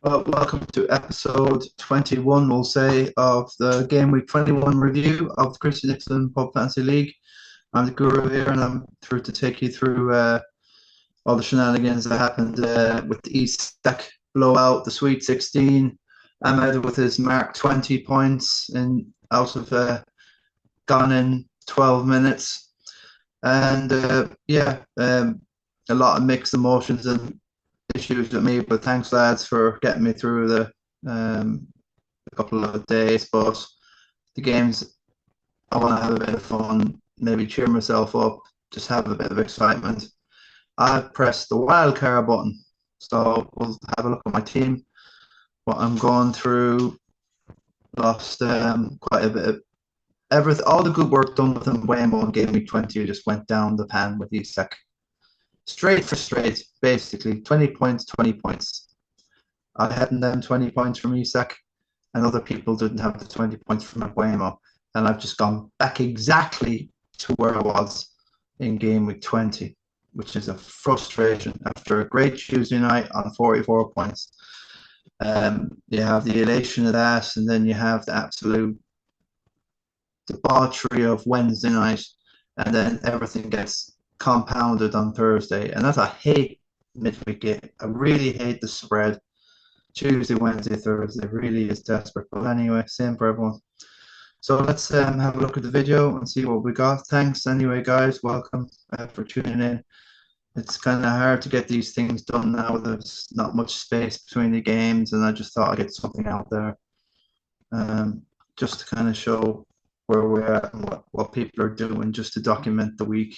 Well, welcome to episode 21, we'll say, of the Game Week 21 review of the Christy Nicholson Fantasy League. I'm the guru here, and I'm through to take you through all the shenanigans that happened with the Isak blowout, the Sweet 16. Ahmed with his mark 20 points and out of gone in 12 minutes. And a lot of mixed emotions and issues with me, but thanks lads for getting me through the couple of days. But the games, I want to have a bit of fun, maybe cheer myself up, just have a bit of excitement. I've pressed the wildcard button, so we'll have a look at my team. What I'm going through, lost quite a bit of everything. All the good work done with Mbuemo and gameweek 20 just went down the pan with Isak. Straight for straight, basically. 20 points, 20 points. I hadn't them 20 points from Isak, and other people didn't have the 20 points from Mbuemo. And I've just gone back exactly to where I was in game week 20, which is a frustration after a great Tuesday night on 44 points. You have the elation of that, and then you have the absolute debauchery of Wednesday night, and then everything gets compounded on Thursday, and that's I hate midweek game. I really hate the spread. Tuesday, Wednesday, Thursday really is desperate. But anyway, same for everyone. So let's have a look at the video and see what we got. Thanks anyway, guys. Welcome for tuning in. It's kind of hard to get these things done now. There's not much space between the games, and I just thought I'd get something out there just to kind of show where we're at and what people are doing, just to document the week.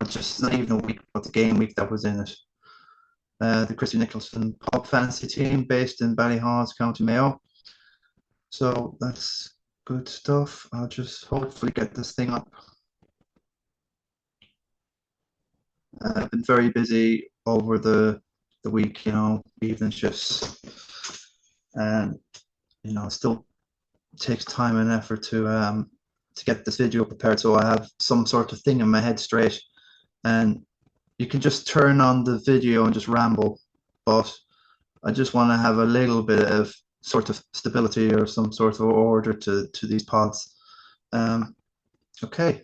Or just not even a week, but the game week that was in it. The Christy Nicholson Pub Fantasy team based in Ballyhaunis, County Mayo. So that's good stuff. I'll just hopefully get this thing up. I've been very busy over the week, evening shifts. And, it still takes time and effort to get this video prepared so I have some sort of thing in my head straight. And you can just turn on the video and just ramble, but I just want to have a little bit of sort of stability or some sort of order to these pods. Okay.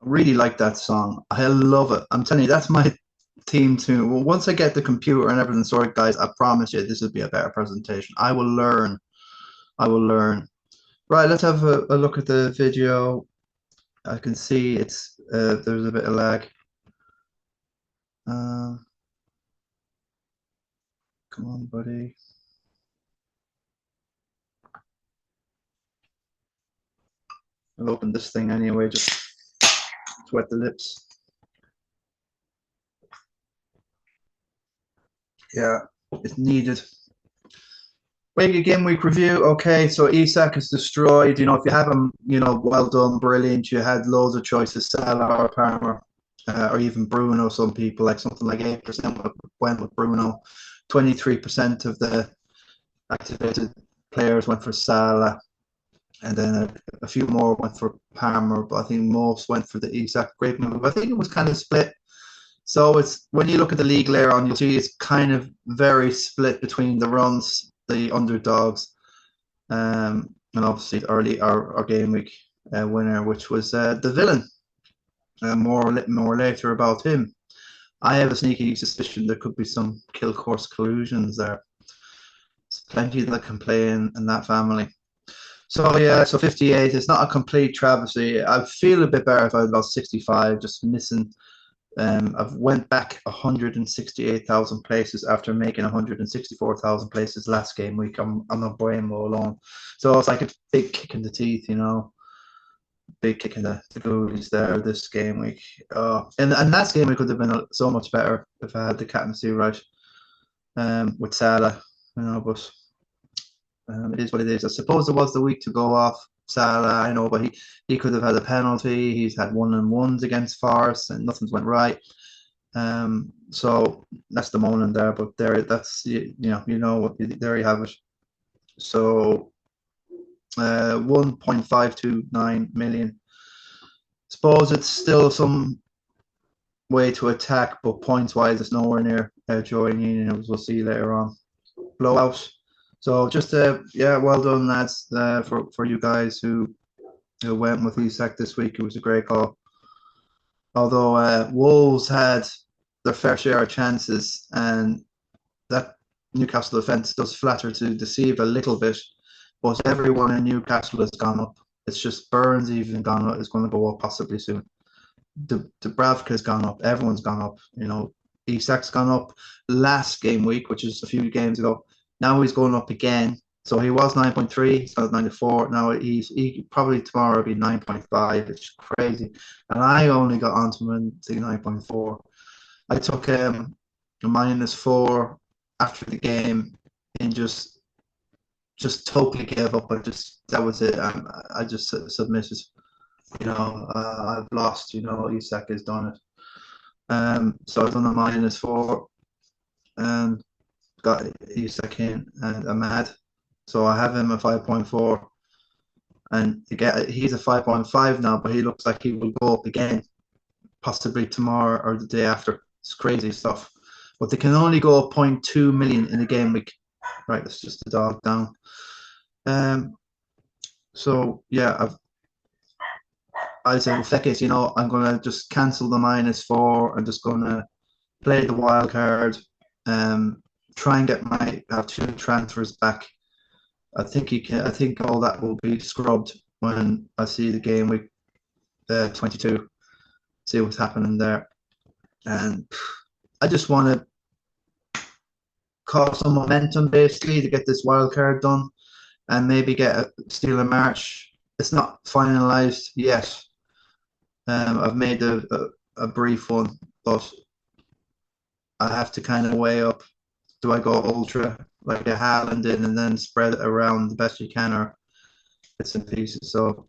Really like that song. I love it. I'm telling you, that's my theme tune. Well, once I get the computer and everything sorted, guys, I promise you this will be a better presentation. I will learn. I will learn. Right, let's have a look at the video. I can see it's there's a bit of lag. Come on, buddy. I'll open this thing anyway, just to wet the lips. Yeah, it's needed. Maybe a game week review. Okay, so Isak is destroyed. If you have him, well done, brilliant. You had loads of choices, Salah or Palmer, or even Bruno. Some people like something like 8% went with Bruno. 23% of the activated players went for Salah, and then a few more went for Palmer. But I think most went for the Isak. Great move. I think it was kind of split. So it's when you look at the league later on, you'll see it's kind of very split between the runs, the underdogs, and obviously early our game week winner, which was the villain. More later about him. I have a sneaky suspicion there could be some kill course collusions there. There's plenty that can play in that family. So yeah, so 58. It's not a complete travesty. I feel a bit better if I lost 65, just missing. I've went back 168,000 places after making 164,000 places last game week. I'm a Mbuemo alone, so it's like a big kick in the teeth, big kick in the goalies there this game week. And last game week could have been so much better if I had the captaincy right with Salah, but It is what it is. I suppose it was the week to go off Salah, I know, but he could have had a penalty. He's had 1-on-1s against Forest, and nothing's went right. So that's the moment there. But that's there you have it. So 1.529 million. Suppose it's still some way to attack, but points wise, it's nowhere near joining. As we'll see later on. Blowout. So just well done, lads, for you guys who went with Isak this week. It was a great call. Although Wolves had their fair share of chances, and that Newcastle defence does flatter to deceive a little bit, but everyone in Newcastle has gone up. It's just Burns even gone up, is going to go up possibly soon. Dubravka's gone up. Everyone's gone up. Isak's gone up last game week, which is a few games ago. Now he's going up again. So he was 9.3. He's got 94. Now he probably tomorrow will be 9.5. It's crazy. And I only got onto him to 9.4. I took a -4 after the game and just totally gave up. That was it. I just submitted. I've lost. Isak has done it. So I've done a -4 and got Isak in and Ahmad. So I have him at 5.4, and he's a 5.5 now, but he looks like he will go up again, possibly tomorrow or the day after. It's crazy stuff. But they can only go up 0.2 million in a game week. Right, that's just the dog down. So yeah, I said, well, feck it, I'm going to just cancel the -4. I'm just going to play the wild card, try and have 2 transfers back. I think all that will be scrubbed when I see the game week 22, see what's happening there. And I just want to cause some momentum, basically, to get this wild card done and maybe steal a March. It's not finalized yet. I've made a brief one, but I have to kind of weigh up. Do I go ultra like a Haaland in and then spread it around the best you can, or bits and pieces? So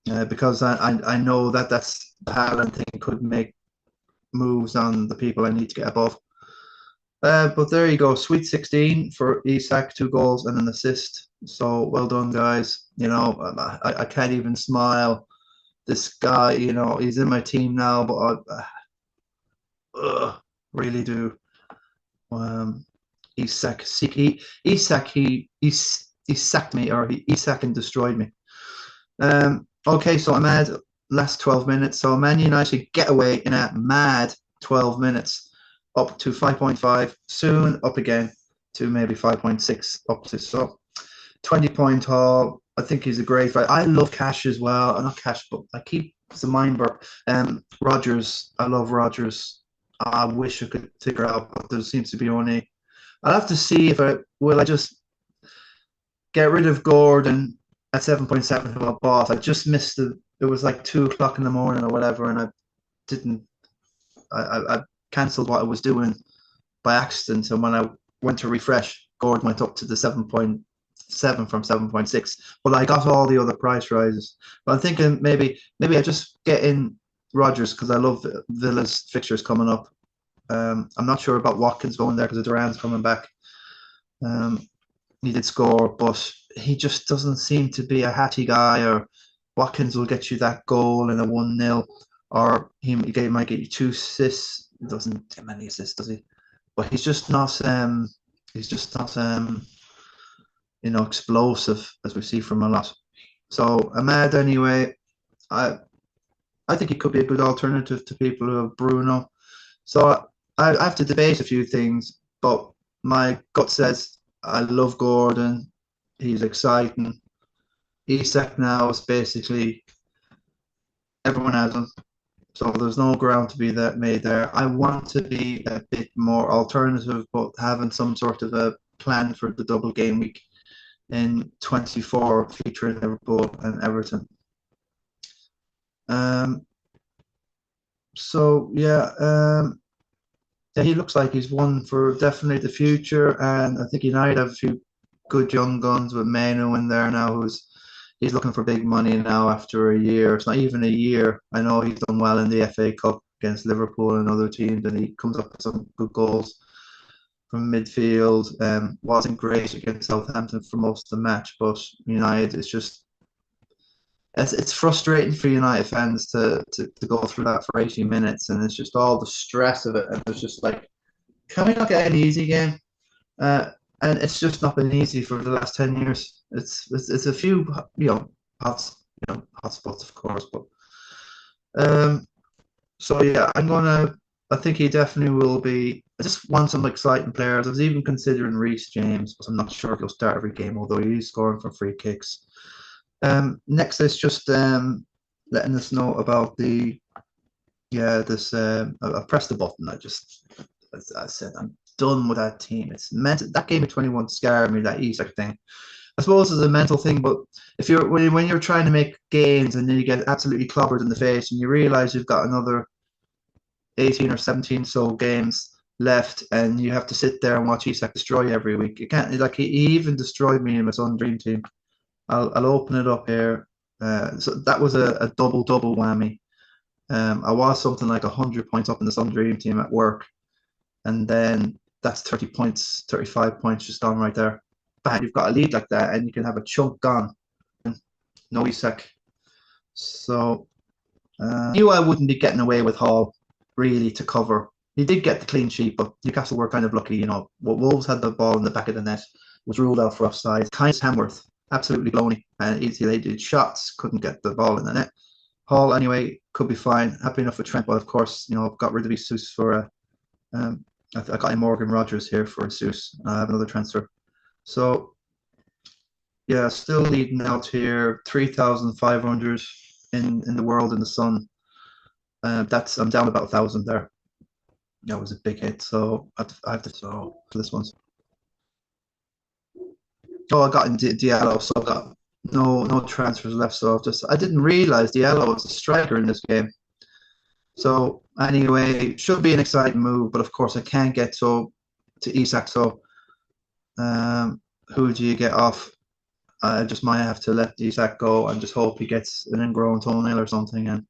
because I know that's the Haaland thing could make moves on the people I need to get above. But there you go, sweet 16 for Isak, 2 goals and an assist. So well done, guys. I can't even smile. This guy, he's in my team now, but I really do. Isak sacked me, or Isak and destroyed me. Okay, so I'm at last 12 minutes. So Man United get away in a mad 12 minutes, up to 5.5, soon up again to maybe 5.6, up to 20-point haul. I think he's a great fight. I love Cash as well. Not Cash, but I keep the mind burp. Rodgers, I love Rodgers. I wish I could figure out, but there seems to be only. I'll have to see if I just get rid of Gordon at 7.7 who I bought. I just missed it. It was like 2 o'clock in the morning or whatever, and I didn't. I cancelled what I was doing by accident, and when I went to refresh, Gordon went up to the 7.7 from 7.6. But I got all the other price rises. But I'm thinking maybe I just get in Rodgers because I love Villa's fixtures coming up. I'm not sure about Watkins going there because Duran's coming back. He did score, but he just doesn't seem to be a Hattie guy. Or Watkins will get you that goal in a 1-0, or he might get you 2 assists. He doesn't get many assists, does he? But he's just not. Explosive as we see from a lot. So Ahmad, anyway, I think he could be a good alternative to people who have Bruno. So I have to debate a few things, but my gut says I love Gordon. He's exciting. Isak now is basically everyone has him, so there's no ground to be made there. I want to be a bit more alternative, but having some sort of a plan for the double game week in 24 featuring Liverpool and Everton. So yeah, he looks like he's one for definitely the future, and I think United have a few good young guns with Mano in there now, he's looking for big money now after a year. It's not even a year. I know he's done well in the FA Cup against Liverpool and other teams, and he comes up with some good goals from midfield. Wasn't great against Southampton for most of the match, but United, it's frustrating for United fans to go through that for 80 minutes, and it's just all the stress of it. And it's just like, can we not get an easy game? And it's just not been easy for the last 10 years. It's a few hot spots, of course, but so yeah, I think he definitely will be. I just want some exciting players. I was even considering Reece James, but I'm not sure if he'll start every game, although he's scoring from free kicks. Next is just letting us know about this. I pressed the button. As I said, I'm done with that team. It's meant that Game21 scared me. That Isak thing. I suppose it's a mental thing, but when you're trying to make gains and then you get absolutely clobbered in the face and you realize you've got another 18 or 17 so games left and you have to sit there and watch Isak destroy every week. You can't, like, he even destroyed me in my Sun Dream team. I'll open it up here. So that was a double whammy. I was something like 100 points up in the Sun Dream team at work, and then that's 30 points, 35 points just gone right there. Bang, you've got a lead like that, and you can have a chunk gone. No Isak. So knew I wouldn't be getting away with Hall really to cover. He did get the clean sheet, but Newcastle were kind of lucky. You know, Wolves had the ball in the back of the net, was ruled out for offside. Kynes Hamworth, absolutely blown, and they did shots, couldn't get the ball in the net. Hall, anyway, could be fine. Happy enough with Trent, but of course, got rid of Jesus for I got in Morgan Rogers here for Jesus. I have another transfer. So, yeah, still leading out here, 3,500 in the world in the sun. I'm down about 1,000 there. That was a big hit, so I have to for this one. Oh, I got in Diallo, so I got no transfers left. So I didn't realize Diallo was a striker in this game. So anyway, should be an exciting move, but of course I can't get to Isak. So who do you get off? I just might have to let Isak go and just hope he gets an ingrown toenail or something,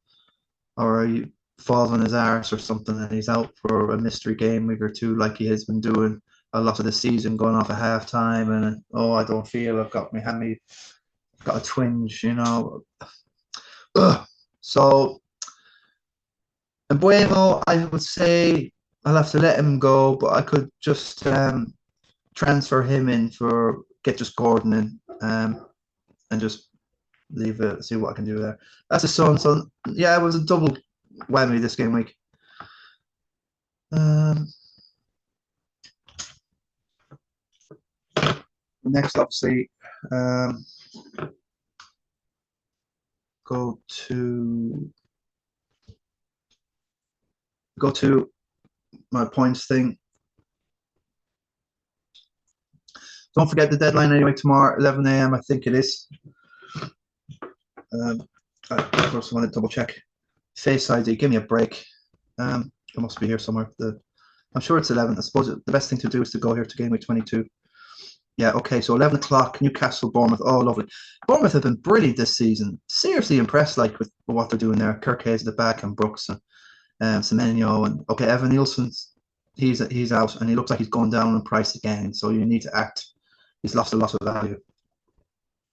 or he falls on his arse or something, and he's out for a mystery game week or two, like he has been doing a lot of the season, going off at halftime, and I don't feel, I've got my hammy, got a twinge, Ugh. So Mbuemo, I would say I'll have to let him go, but I could just transfer him in get just Gordon in, and just leave it, see what I can do there. That's a Son. Yeah, it was a double whammy this game week. Next, obviously, go to my points thing. Don't forget the deadline anyway, tomorrow, 11 a.m. I think it is. I of course want to double check. Face ID, give me a break. It must be here somewhere. I'm sure it's 11. I suppose the best thing to do is to go here to gameweek 22. Yeah, okay, so 11 o'clock, Newcastle, Bournemouth. Oh, lovely. Bournemouth have been brilliant this season. Seriously impressed, like, with what they're doing there. Kirk Hayes at the back, and Brooks, and Semenyo, and okay, Evan Nielsen's he's out, and he looks like he's going down in price again. So you need to act. He's lost a lot of value.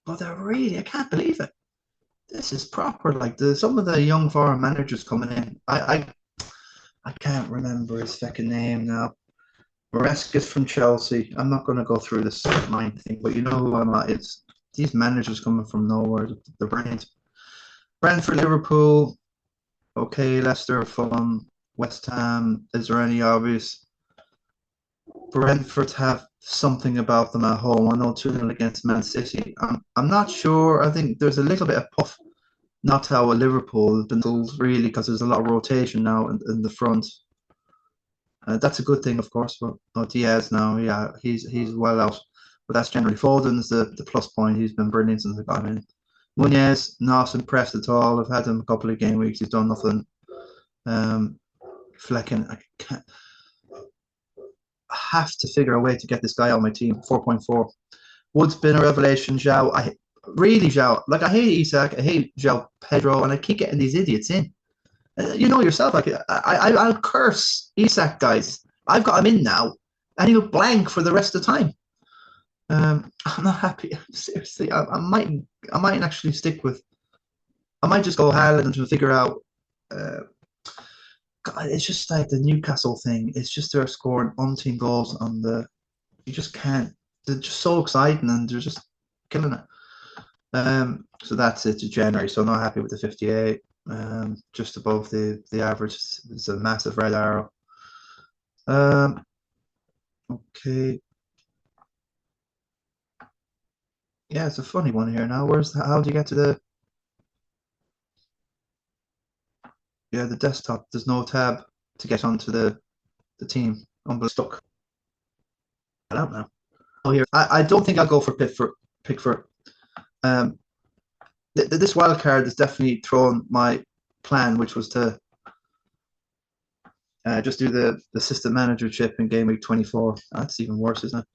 But I can't believe it. This is proper. Like, some of the young foreign managers coming in. I can't remember his second name now. Maresca's from Chelsea. I'm not going to go through this mind thing, but you know who I'm at. It's these managers coming from nowhere. They're brilliant. Brentford, Liverpool. Okay, Leicester, Fulham, West Ham. Is there any obvious? Brentford have something about them at home. I know 2-0 against Man City. I'm not sure. I think there's a little bit of puff. Not how Liverpool has been told, really, because there's a lot of rotation now in the front. That's a good thing, of course. But Diaz now, yeah, he's well out. But that's generally Foden's the plus point. He's been brilliant since I got him in. Nunez, not impressed at all. I've had him a couple of game weeks. He's done nothing. Flecken, I have to figure a way to get this guy on my team. 4.4. Wood's been a revelation. Zhao, Zhao. Like, I hate Isak, I hate Zhao Pedro, and I keep getting these idiots in. You know yourself. Like, I'll curse Isak, guys. I've got him in now, and he'll blank for the rest of the time. I'm not happy. Seriously, I might actually stick with. I might just go Haaland to figure out. God, it's just like the Newcastle thing. It's just they're scoring umpteen goals on the. You just can't. They're just so exciting and they're just killing it. So that's it to January. So I'm not happy with the 58. Just above the average. It's a massive red arrow. Okay. Yeah, it's a funny one here now. How do you get to the desktop? There's no tab to get onto the team. I'm stuck. I don't know. Oh, here. I don't think I'll go for Pickford. This wild card has definitely thrown my plan, which was to just do the system manager chip in game week 24. That's even worse, isn't it?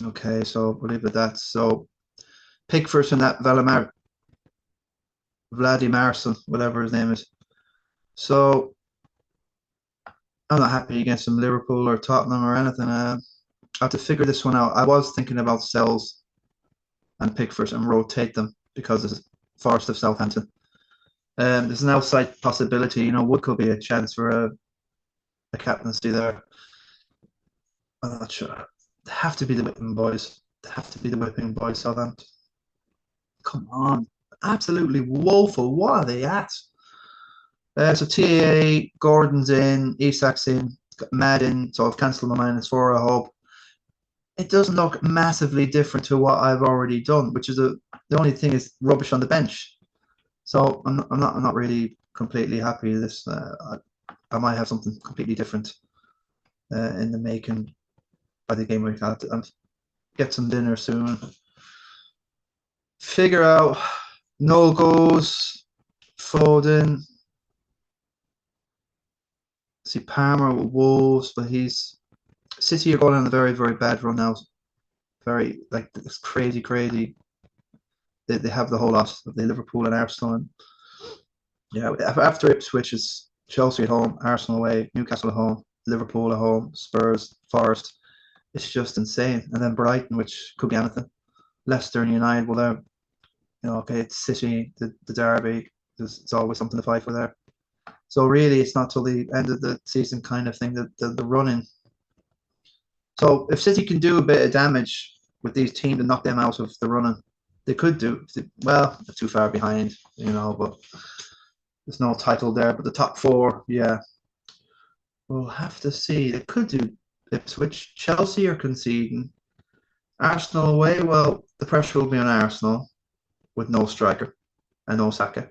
Okay, so we'll leave it at that. So Pickford and that Vladimarson, whatever his name is. So I'm not happy against some Liverpool or Tottenham or anything. I have to figure this one out. I was thinking about Sells and Pickford and rotate them because of Forest of Southampton. There's an outside possibility. You know, Wood could be a chance for a captaincy there. I'm not sure. They have to be the whipping boys. They have to be the whipping boys, Southampton. Come on. Absolutely woeful. What are they at? So TAA, Gordon's in, Isak's in, got Mad in, so I've cancelled my -4, I hope. It doesn't look massively different to what I've already done, which is the only thing is rubbish on the bench. So I'm not really completely happy with this. I might have something completely different in the making by the game week. I'll get some dinner soon. Figure out no goals, Foden. See Palmer with Wolves, but City are going on a very, very bad run now. Very, like, it's crazy. They have the whole lot of the Liverpool and Arsenal. And yeah, after Ipswich is Chelsea at home, Arsenal away, Newcastle at home, Liverpool at home, Spurs, Forest. It's just insane. And then Brighton, which could be anything. Leicester and United, well, okay, it's City, the derby. It's always something to fight for there. So really, it's not till the end of the season kind of thing that the running. So if City can do a bit of damage with these teams and knock them out of the running, they could do. Well, they're too far behind, but there's no title there. But the top 4, yeah, we'll have to see. They could do Ipswich. Chelsea are conceding. Arsenal away, well, the pressure will be on Arsenal with no striker and no Saka.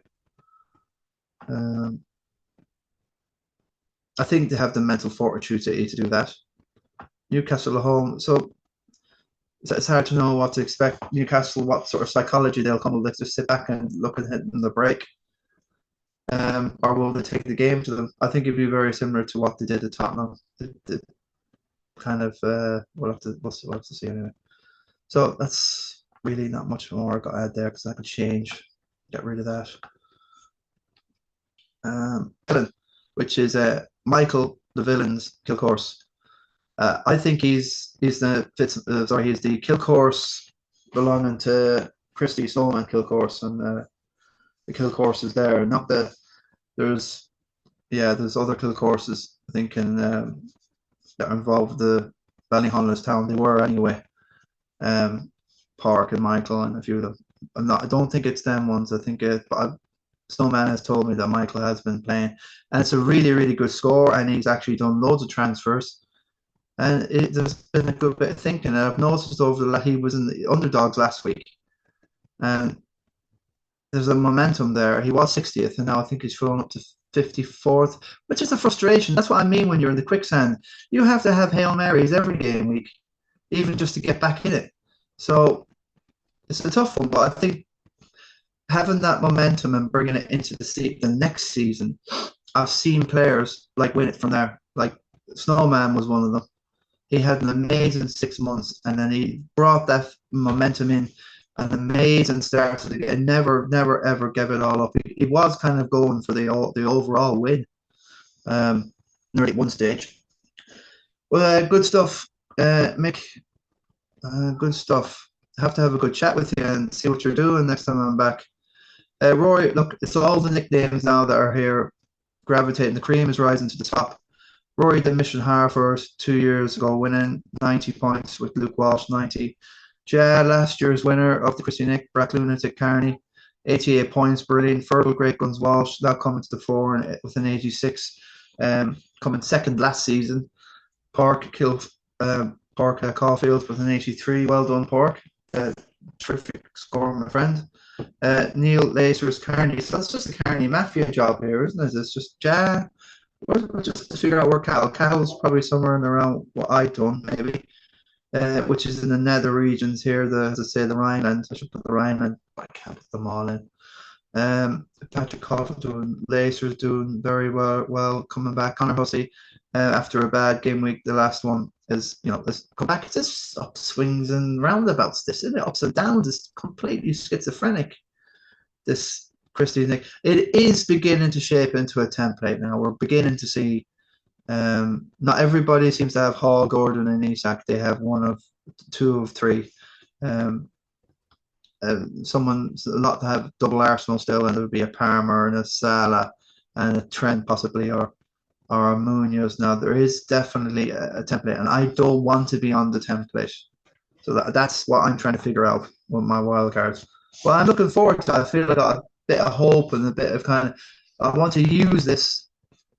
I think they have the mental fortitude to do that. Newcastle at home, so it's hard to know what to expect. Newcastle, what sort of psychology they'll come with, just sit back and look at hitting the break, or will they take the game to them? I think it'd be very similar to what they did at Tottenham. The kind of we'll have to see anyway. So that's really not much more I got to add there because I could get rid of that. Which is Michael the Villain's kill course. I think he's the kill course belonging to Christy Nicholson kill course, and the kill course is there. Not there's other kill courses I think that involve the Ballyhaunis town. They were anyway. Park and Michael and a few of them. I don't think it's them ones. I think Snowman has told me that Michael has been playing, and it's a really, really good score, and he's actually done loads of transfers, and there's been a good bit of thinking. And I've noticed he was in the underdogs last week, and there's a momentum there. He was 60th, and now I think he's flown up to 54th, which is a frustration. That's what I mean when you're in the quicksand. You have to have Hail Marys every game week, even just to get back in it. So it's a tough one, but I think having that momentum and bringing it into the next season, I've seen players like win it from there. Like Snowman was one of them. he had an amazing 6 months, and then he brought that momentum in, an amazing start to the game. Never, ever gave it all up. He was kind of going for the overall win, nearly at one stage. Well, good stuff, Mick. Good stuff. Have to have a good chat with you and see what you're doing next time I'm back. Rory, look, it's all the nicknames now that are here gravitating. The cream is rising to the top. Rory did Mission Harford 2 years ago, winning 90 points with Luke Walsh, 90. Ja, last year's winner of the Christy Nick, Brack Lunatic Carney, 88 points, brilliant. Fergal Great Guns Walsh, now coming to the fore with an 86. Coming second last season. Park Caulfield with an 83. Well done, Park. Terrific score, my friend. Neil Lacers Carney. So that's just a Carney Mafia job here, isn't it? It's just Ja. We'll just to figure out where Cal's probably somewhere in around what I've done, maybe, which is in the nether regions here. As I say, the Rhineland. I should put the Rhineland. I can't put them all in. Patrick Coffin doing, Lacers doing very well coming back. Connor Hussey, after a bad game week, the last one is, let's come back. It's just upswings and roundabouts. This, isn't it? Ups and downs. It's completely schizophrenic. This Christy Nick. It is beginning to shape into a template now. We're beginning to see. Not everybody seems to have Hall, Gordon, and Isak. They have one of two of three. A lot to have double Arsenal still, and there would be a Palmer and a Salah and a Trent possibly, or a Munoz. Now there is definitely a template, and I don't want to be on the template. So that's what I'm trying to figure out with my wildcards. Well, I'm looking forward to it. I feel like I got a bit of hope and a bit of I want to use this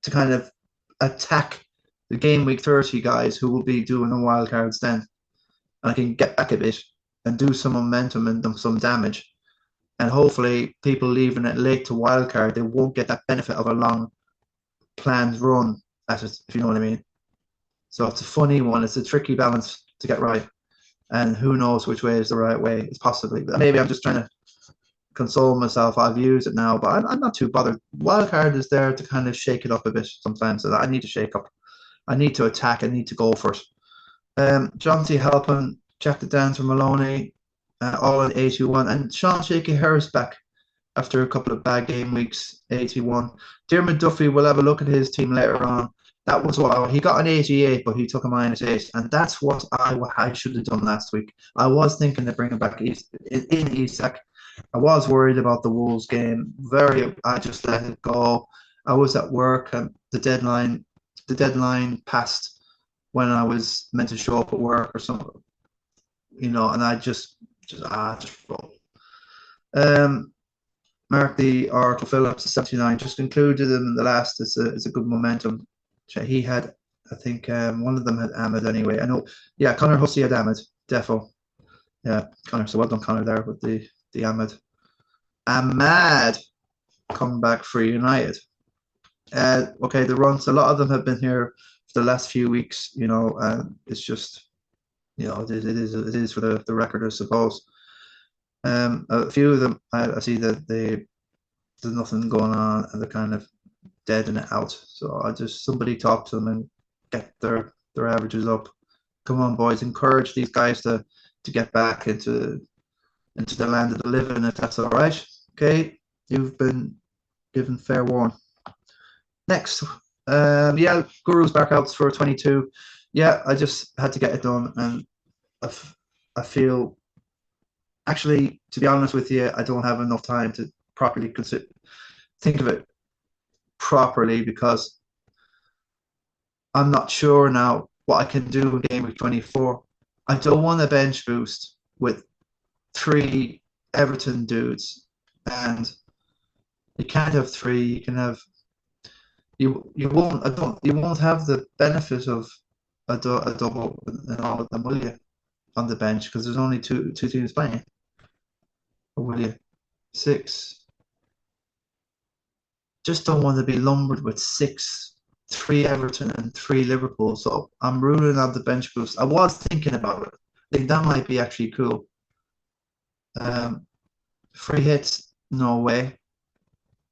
to kind of attack the game week 30 guys who will be doing the wildcards then. And I can get back a bit and do some momentum and some damage. And hopefully people leaving it late to wildcard, they won't get that benefit of a long planned run at it, if you know what I mean. So it's a funny one. It's a tricky balance to get right. And who knows which way is the right way. It's possibly, but maybe I'm just trying to console myself. I've used it now, but I'm not too bothered. Wildcard is there to kind of shake it up a bit sometimes. So I need to shake up. I need to attack. I need to go for it. John T. helping, Jack the Dancer Maloney, all at 81. And Sean Shaky Harris back after a couple of bad game weeks, 81. Dermot Duffy will have a look at his team later on. That was what he got an 88, but he took a -8, and that's what I should have done last week. I was thinking of bringing back in Isak. I was worried about the Wolves game. I just let it go. I was at work, and the deadline passed when I was meant to show up at work or something, and I just roll. Mark the Oracle Phillips, 79, just included him in the last. It's a good momentum. He had, I think, one of them had Ahmed anyway. I know, yeah, Connor Hussey had Ahmed, defo. Yeah, Connor. So well done, Connor, there with the Ahmed. Ahmad coming back for United. Okay, the runs. A lot of them have been here for the last few weeks. It's just, it is for the record, I suppose. A few of them, I see that there's nothing going on, and they're kind of dead in it out. So I just somebody talk to them and get their averages up. Come on, boys, encourage these guys to get back into the land of the living, if that's all right. Okay, you've been given fair warning. Next, Guru's backouts for 22. Yeah, I just had to get it done, and I feel, actually, to be honest with you, I don't have enough time to properly think of it properly, because I'm not sure now what I can do in game week 24. I don't want a bench boost with 3 Everton dudes, and you can't have 3. You can have you won't have the benefit of a double in all of them, will you, on the bench, because there's only two teams playing, or will you? 6. Just don't want to be lumbered with 3 Everton and 3 Liverpool. So I'm ruling out the bench boost. I was thinking about it. I think that might be actually cool. Free hits, no way.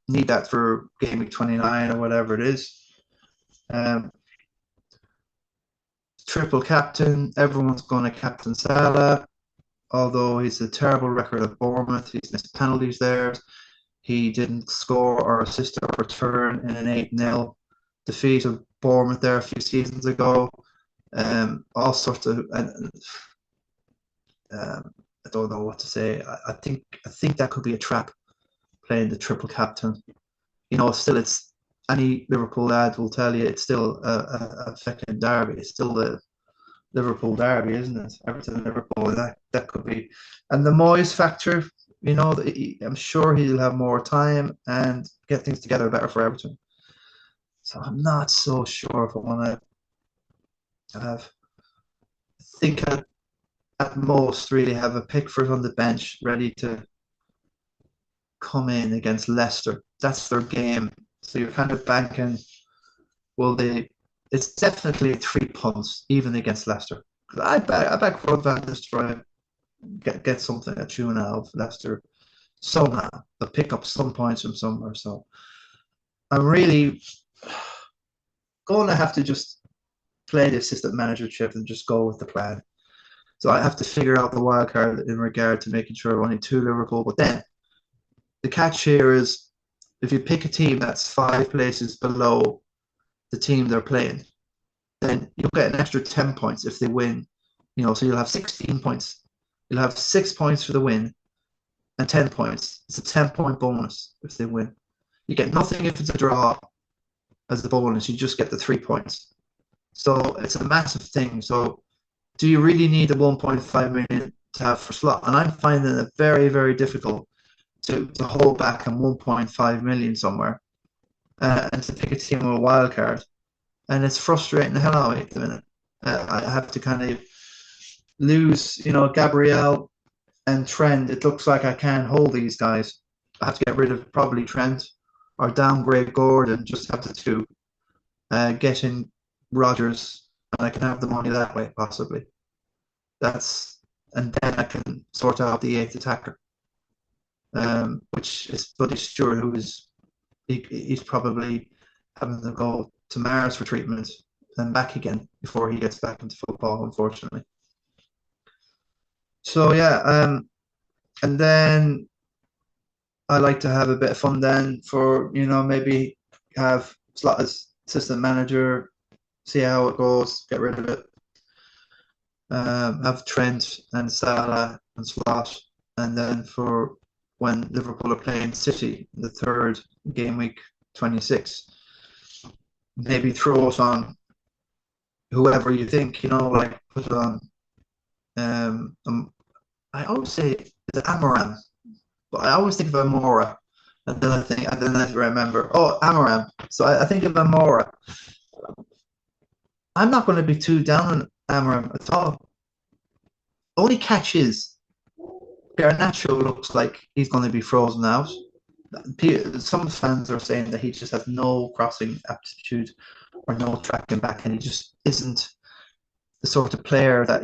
Need that for game week 29 or whatever it is. triple captain. Everyone's going to captain Salah, although he's a terrible record at Bournemouth. He's missed penalties there. He didn't score or assist or return in an 8-0 defeat of Bournemouth there a few seasons ago. All sorts of, I don't know what to say. I think that could be a trap, playing the triple captain. Still it's any Liverpool lad will tell you it's still a fucking derby. It's still the Liverpool derby, isn't it? Everton, Liverpool. That could be, and the Moyes factor. I'm sure he'll have more time and get things together better for Everton. So I'm not so sure if I want to have. I think at most really have a Pickford on the bench ready to come in against Leicester. That's their game. So you're kind of banking. It's definitely 3 punts even against Leicester. I back for Van to try get something at 2.5 Leicester somehow. They'll pick up some points from somewhere. So I'm really going to have to just play the assistant manager chip and just go with the plan. So I have to figure out the wild card in regard to making sure only 2 Liverpool. But then the catch here is if you pick a team that's 5 places below the team they're playing, then you'll get an extra 10 points if they win. So you'll have 16 points. You'll have 6 points for the win and 10 points. It's a 10-point bonus if they win. You get nothing if it's a draw as the bonus. You just get the 3 points. So it's a massive thing. So do you really need the 1.5 million to have for slot? And I'm finding it very, very difficult to hold back on 1.5 million somewhere and to pick a team with a wild card. And it's frustrating the hell out of me at the minute. I have to kind of lose, Gabriel and Trent. It looks like I can't hold these guys. I have to get rid of probably Trent or downgrade Gordon, just have the 2. Get in Rodgers, and I can have the money that way, possibly. And then I can sort out the 8th attacker, which is Buddy Stewart, who he's probably having to go to Mars for treatment and back again before he gets back into football, unfortunately. So yeah, and then I like to have a bit of fun then for maybe have slot as assistant manager, see how it goes, get rid of it. Have Trent and Salah and slot, and then for when Liverpool are playing City, the 3rd game week 26, maybe throw it on whoever you think, like put it on. I always say it's Amaram, but I always think of Amora, and then I remember, Amaram. So I think of Amora. I'm not going to be too down on Amaram at all. Only catch is Garnacho looks like he's going to be frozen out. Some fans are saying that he just has no crossing aptitude or no tracking back, and he just isn't the sort of player that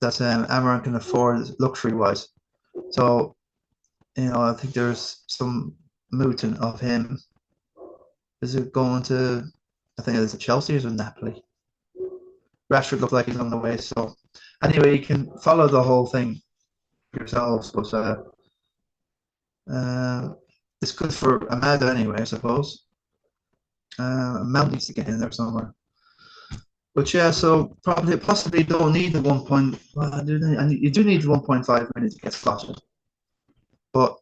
Amaran can afford luxury-wise. So, I think there's some mooting of him. Is it going to? I think it's Chelsea or Napoli. Rashford looked like he's on the way. So, anyway, you can follow the whole thing yourselves, but it's good for Amada anyway, I suppose. Mount needs to get in there somewhere. But yeah, so possibly don't need the 1 point. Well, you do need the 1.5 minutes to get slotted. But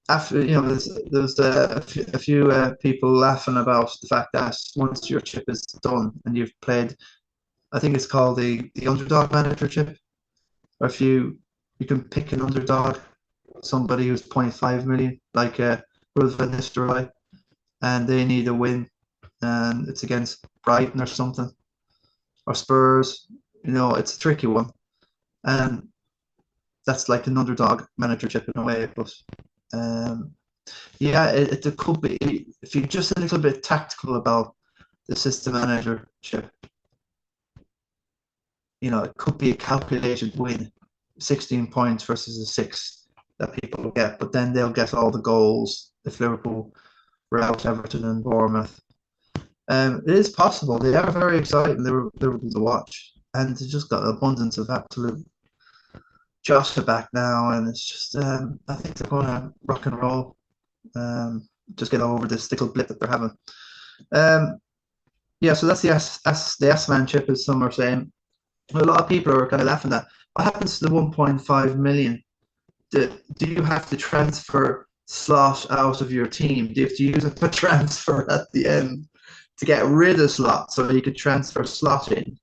after there's a few people laughing about the fact that once your chip is done and you've played, I think it's called the underdog manager chip. Or if you can pick an underdog, somebody who's 0.5 million, like Ruth Van Nistelrooy, and they need a win, and it's against Brighton or something, or Spurs. It's a tricky one, and that's like an underdog manager chip in a way. But yeah, it could be if you're just a little bit tactical about the system manager chip. It could be a calculated win, 16 points versus a 6 that people will get, but then they'll get all the goals if Liverpool rout Everton and Bournemouth. It is possible. They are very exciting. They were good to watch, and they just got an abundance of absolute Josh are back now, and it's just I think they're going to rock and roll. Just get over this little blip that they're having. Um, yeah, so that's the S-man chip, as some are saying. A lot of people are kind of laughing at. What happens to the 1.5 million? Do you have to transfer slot out of your team? Do you have to use a transfer at the end to get rid of slot so you could transfer slot in?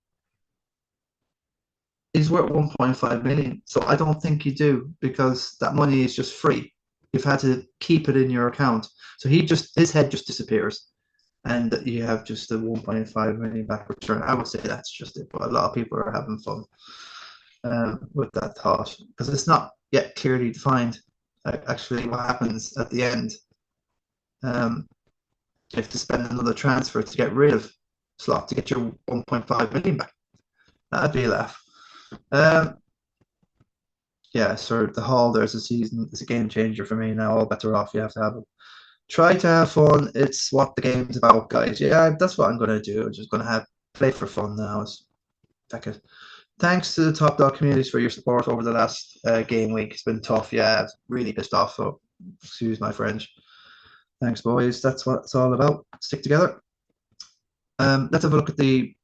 He's worth 1.5 million. So I don't think you do, because that money is just free. You've had to keep it in your account. So his head just disappears, and you have just a 1.5 million back return. I would say that's just it, but a lot of people are having fun with that thought, because it's not yet clearly defined actually what happens at the end. You have to spend another transfer to get rid of slot to get your 1.5 million back. That'd be a laugh. Yeah, so the haul there's a season. It's a game changer for me now. All better off. You have to have it. Try to have fun. It's what the game's about, guys. Yeah, that's what I'm gonna do. I'm just gonna have play for fun now. Thanks to the Top Dog communities for your support over the last game week. It's been tough. Yeah, it's really pissed off. So excuse my French. Thanks, boys. That's what it's all about. Stick together. Let's have a look at the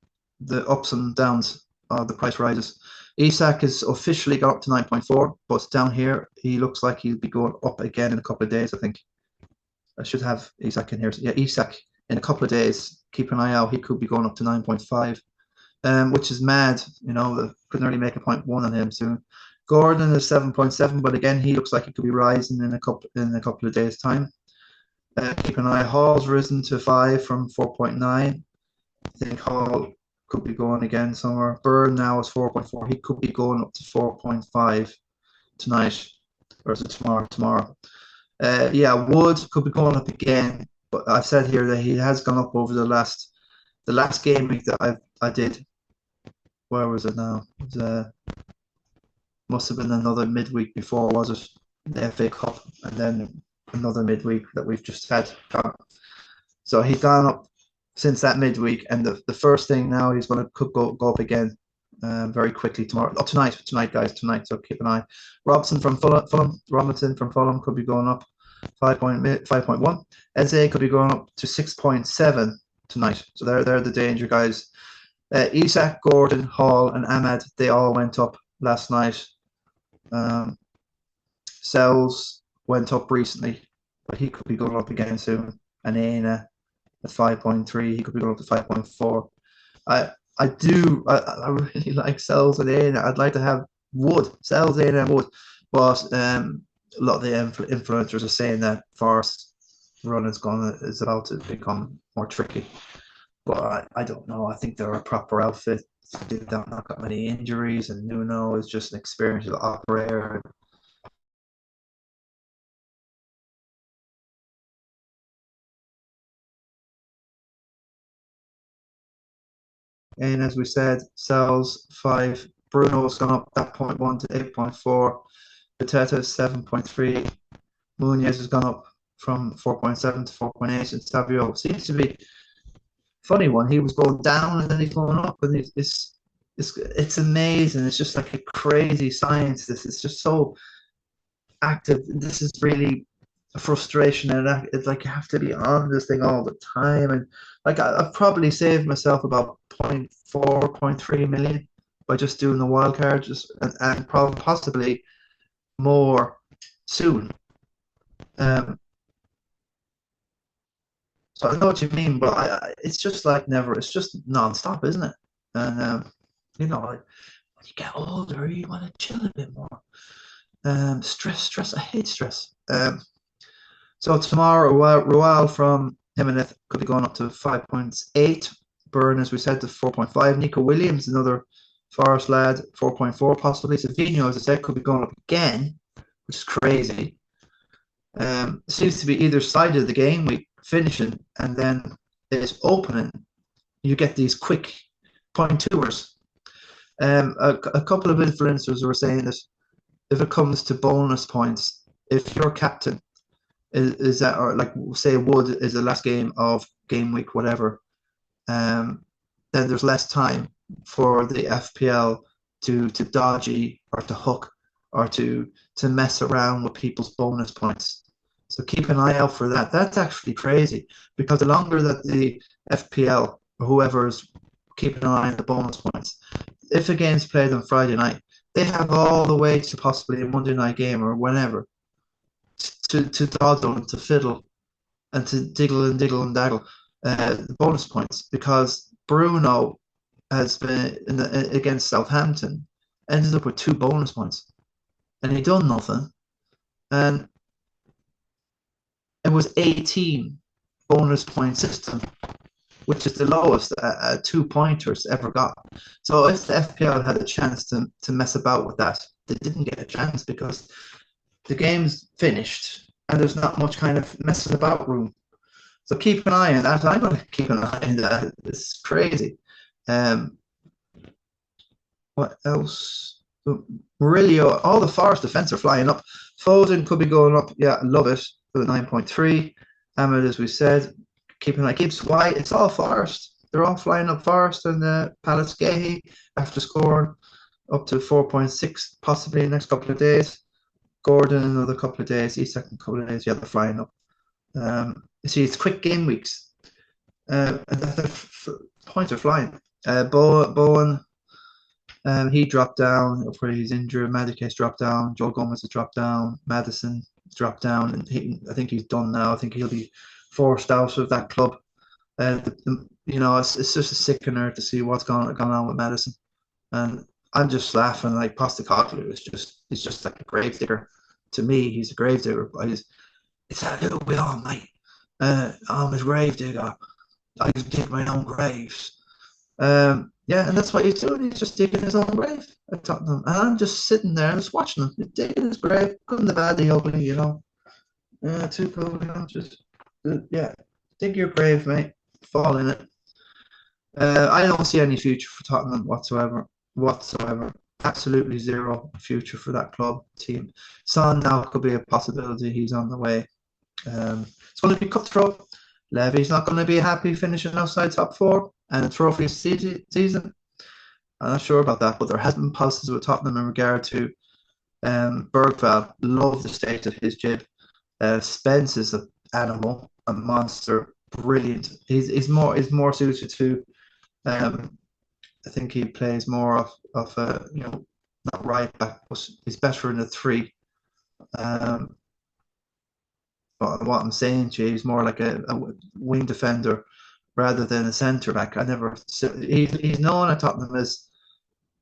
ups and downs of the price rises. Isak has officially got up to 9.4, but down here he looks like he'll be going up again in a couple of days. I think I should have Isak in here. Yeah, Isak in a couple of days. Keep an eye out. He could be going up to 9.5, which is mad. You know, couldn't really make a 0.1 on him soon. Gordon is 7.7, but again he looks like he could be rising in a couple of days' time. Keep an eye. Hall's risen to 5 from 4.9. I think Hall could be going again somewhere. Burn now is 4.4. He could be going up to 4.5 tonight, or is it tomorrow? Yeah, Wood could be going up again, but I've said here that he has gone up over the last game week that I did. Where was it now? It must have been another midweek before, was it? The FA Cup, and then another midweek that we've just had. So he's gone up since that midweek, and the first thing now he's going to go up again very quickly tomorrow. Oh, tonight, guys, tonight. So keep an eye. Robinson from Fulham could be going up 5.1. Eze could be going up to 6.7 tonight. So they're the danger guys. Isak, Gordon, Hall, and Ahmad, they all went up last night. Sells went up recently, but he could be going up again soon. And Aina at 5.3, he could be going up to 5.4. I really like Sells and Aina. I'd like to have Wood, Sells, Aina, and Wood, but a lot of the influencers are saying that Forest run is about to become more tricky. But I don't know. I think they're a proper outfit. They don't not got many injuries, and Nuno is just an experienced operator. And as we said, Sells 5. Bruno's gone up that 0.1 to 8.4. Pateta 7.3. Muñoz has gone up from 4.7 to 4.8. And Savio seems to be funny one. He was going down and then he's going up, and it's amazing. It's just like a crazy science. This is just so active. This is really a frustration, and it's like you have to be on this thing all the time. And like I've probably saved myself about 0.4, 0.3 million by just doing the wildcard, and probably possibly more soon. So I know what you mean, but it's just like never. It's just non-stop, isn't it? And you know, like when you get older, you want to chill a bit more. Stress. I hate stress. So tomorrow, Royal from Jimenez could be going up to 5.8. Burn, as we said, to 4.5. Nico Williams, another Forest lad, 4.4 possibly. Savino, as I said, could be going up again, which is crazy. Seems to be either side of the game week finishing, and then it's opening. You get these quick 0.2ers. A couple of influencers were saying that if it comes to bonus points, if your captain is that, or like say Wood is the last game of game week, whatever, then there's less time for the FPL to dodgy or to hook or to mess around with people's bonus points. So keep an eye out for that. That's actually crazy, because the longer that the FPL or whoever's keeping an eye on the bonus points, if a game's played on Friday night, they have all the way to possibly a Monday night game or whenever to dawdle and to fiddle and to diggle and daggle the bonus points, because Bruno has been against Southampton, ended up with 2 bonus points, and he done nothing, and it was 18 bonus point system, which is the lowest 2-pointers ever got. So if the FPL had a chance to mess about with that, they didn't get a chance, because the game's finished and there's not much kind of messing about room. So keep an eye on that. I'm going to keep an eye on that. It's crazy. What else? Murillo, all the Forest defence are flying up. Foden could be going up. Yeah, I love it. For the 9.3. Ahmed, as we said, keep an eye. Gibbs White, it's all Forest. They're all flying up. Forest and Palace Gahey after scoring up to 4.6 possibly in the next couple of days. Gordon another couple of days. Isak in a couple of days. Yeah, they're flying up. You see, it's quick game weeks. And the points are flying. Bowen, he dropped down where he's injured. Madike's dropped down. Joe Gomez has dropped down. Madison dropped down, and I think he's done now. I think he'll be forced out of that club. It's just a sickener to see what's gone on with Madison, and I'm just laughing. Like Postecoglou he's just like a gravedigger. To me, he's a gravedigger. It's that little bit on, mate. I'm a gravedigger. I can dig my own graves. Yeah, and that's what he's doing. He's just digging his own grave at Tottenham. And I'm just sitting there and just watching him. He's digging his grave. Good and the bad, the ugly, too cool, just, dig your grave, mate. Fall in it. I don't see any future for Tottenham whatsoever. Absolutely zero future for that club team. Son now could be a possibility. He's on the way. It's going to be cutthroat. Levy's not going to be happy finishing outside top 4 and a trophy season. I'm not sure about that, but there has been pulses with Tottenham in regard to Bergvall. Love the state of his jib. Spence is an animal, a monster, brilliant. He's more suited to. I think he plays more of not right back, but he's better in a 3. But what I'm saying to you, he's more like a wing defender rather than a centre back. He's known at Tottenham as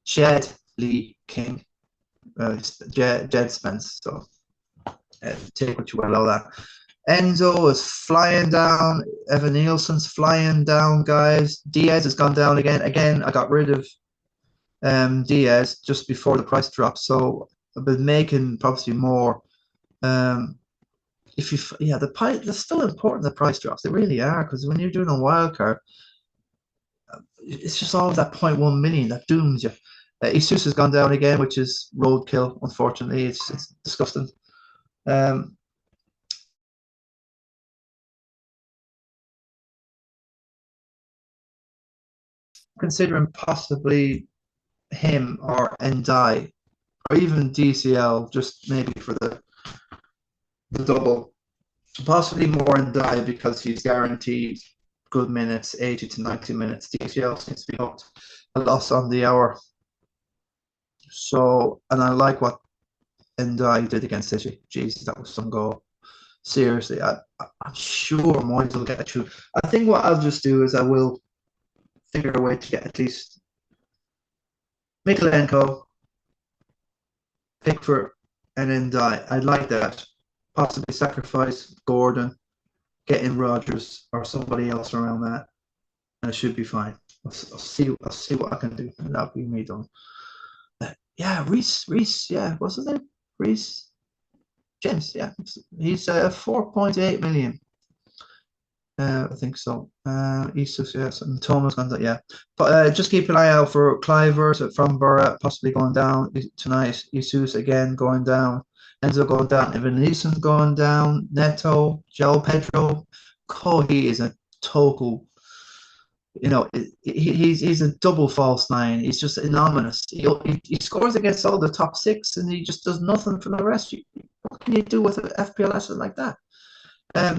Jed Lee King, Jed Spence. So take what you will of that. Enzo is flying down. Evan Nielsen's flying down, guys. Diaz has gone down again. Again, I got rid of Diaz just before the price dropped, so I've been making probably more. They're still important, the price drops. They really are, because when you're doing a wildcard, it's just all that 0.1 million that dooms you. Isus has gone down again, which is roadkill, unfortunately. It's disgusting. Considering possibly him or Ndai or even DCL, just maybe for the double. Possibly more Ndai because he's guaranteed good minutes, 80 to 90 minutes. DCL seems to be hooked a loss on the hour. So, and I like what Ndai did against City. Jesus, that was some goal. Seriously, I'm sure Moyes will get through. I think what I'll just do is I will figure a way to get at least Mikolenko, Pickford, and Ndai. I'd like that. Possibly sacrifice Gordon, get in Rodgers or somebody else around that, and it should be fine. I'll see what I can do, and that'll be me done. Reece. Yeah, what's his name? Reece James. Yeah, he's 4.8 million. I think so. Isus, yes, and Thomas gone down. Yeah, but just keep an eye out for Clivers from Borough possibly going down tonight. Isus again going down. Enzo going down. Evan Neeson's going down. Neto, Joe Pedro. Kohi is a total. You know, he's a double false nine. He's just anonymous. He scores against all the top six, and he just does nothing for the rest. What can you do with an FPL asset like that?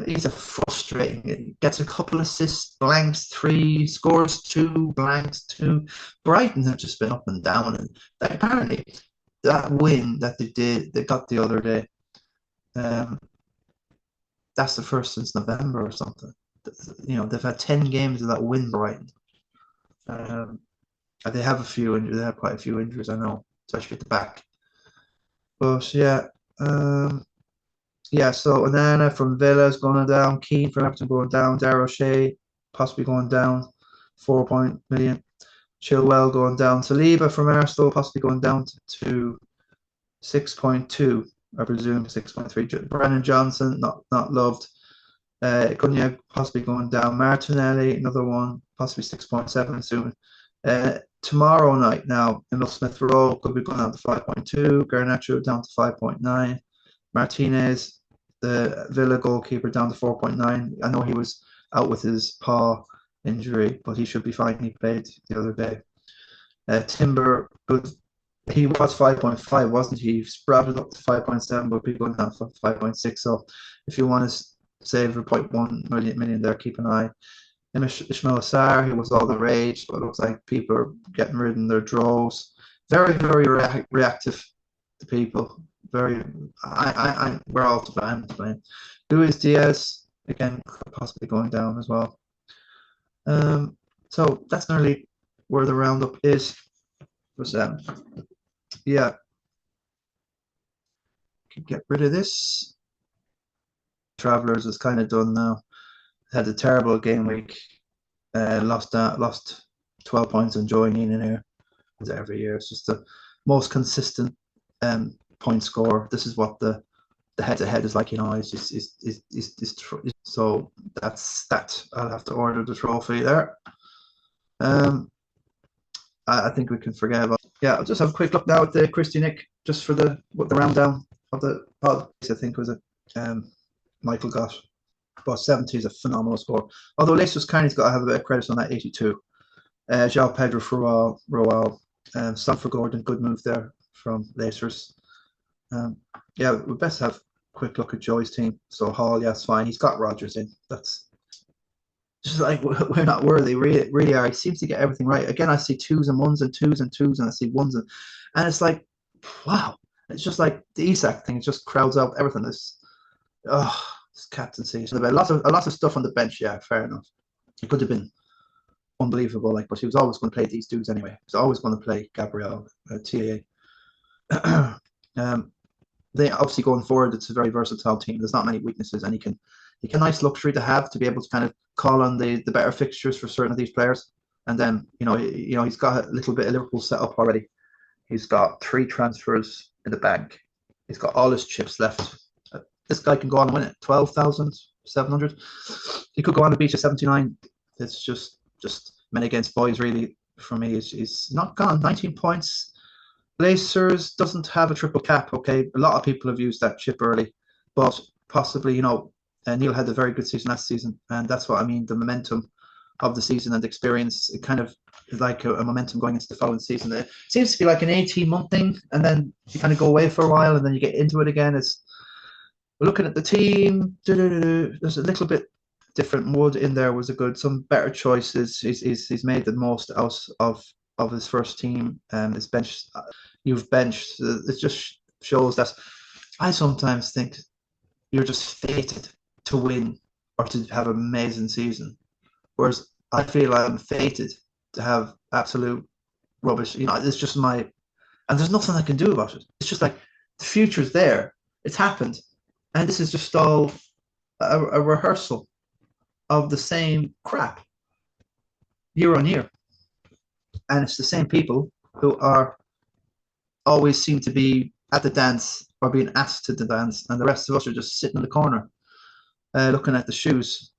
He's a frustrating. He gets a couple assists, blanks three, scores two, blanks two. Brighton have just been up and down, and apparently that win that they got the other day, that's the first since November or something. You know, they've had 10 games of that win, Brighton. They have a few injuries. They have quite a few injuries, I know, especially at the back. But yeah, yeah. So Onana from Villa's going down. Keane from Everton going down. Darrell Shea possibly going down. 4 million. Chilwell going down. Saliba from Arsenal possibly going down to 6.2. I presume 6.3. Brennan Johnson not loved. Cunha possibly going down. Martinelli, another one, possibly 6.7 soon. Tomorrow night now, Emil Smith Rowe could be going down to 5.2. Garnacho down to 5.9. Martinez, the Villa goalkeeper, down to 4.9. I know he was out with his paw injury, but he should be fine. He played the other day. Timber, he was 5.5, wasn't he? He sprouted up to 5.7, but people going down to 5.6. So if you want to save a 0.1 million there, keep an eye. Ismail Sarr, he was all the rage, but it looks like people are getting rid of their draws. Very, very reactive to people. We're all to blame. Luis Diaz, again, possibly going down as well. So that's nearly where the roundup is. But, yeah. Can get rid of this. Travelers is kind of done now. Had a terrible game week. Lost 12 points on joining in here. Every year, it's just the most consistent point score. This is what the head-to-head is like. You know, so that's that. I'll have to order the trophy there. I think we can forget about. Yeah, I'll just have a quick look now at the Christy Nick, just for the round down of the pod. I think was it Michael got. But 70 is a phenomenal score. Although Leicester Carney's got to have a bit of credit on that 82. João Pedro Roal, Stamford Gordon, good move there from Leicester's. Yeah, we best have a quick look at Joey's team. So Hall, yeah, it's fine. He's got Rodgers in. That's just like we're not worthy. Really are. He seems to get everything right. Again, I see twos and ones and twos and twos, and I see ones and it's like, wow. It's just like the Isak thing. It just crowds out everything. This captaincy. So a lot of stuff on the bench. Yeah, fair enough. It could have been unbelievable, like, but he was always going to play these dudes anyway. He was always going to play Gabriel, TAA. They obviously going forward, it's a very versatile team. There's not many weaknesses, and he can nice luxury to have to be able to kind of call on the better fixtures for certain of these players. And then he's got a little bit of Liverpool set up already. He's got 3 transfers in the bank. He's got all his chips left. This guy can go on and win it. 12,700. He could go on the beach at 79. It's just men against boys, really, for me. He's not gone. 19 points. Blazers doesn't have a triple cap, okay? A lot of people have used that chip early, but possibly, Neil had a very good season last season, and that's what I mean, the momentum of the season and the experience. It kind of is like a momentum going into the following season. It seems to be like an 18-month thing, and then you kind of go away for a while, and then you get into it again. We're looking at the team. There's a little bit different. Wood in there was some better choices. He's made the most out of his first team. His bench, you've benched. It just shows that I sometimes think you're just fated to win or to have an amazing season, whereas I feel I'm fated to have absolute rubbish. It's just and there's nothing I can do about it. It's just like the future's there. It's happened. And this is just all a rehearsal of the same crap year on year. And it's the same people who always seem to be at the dance or being asked to the dance, and the rest of us are just sitting in the corner looking at the shoes.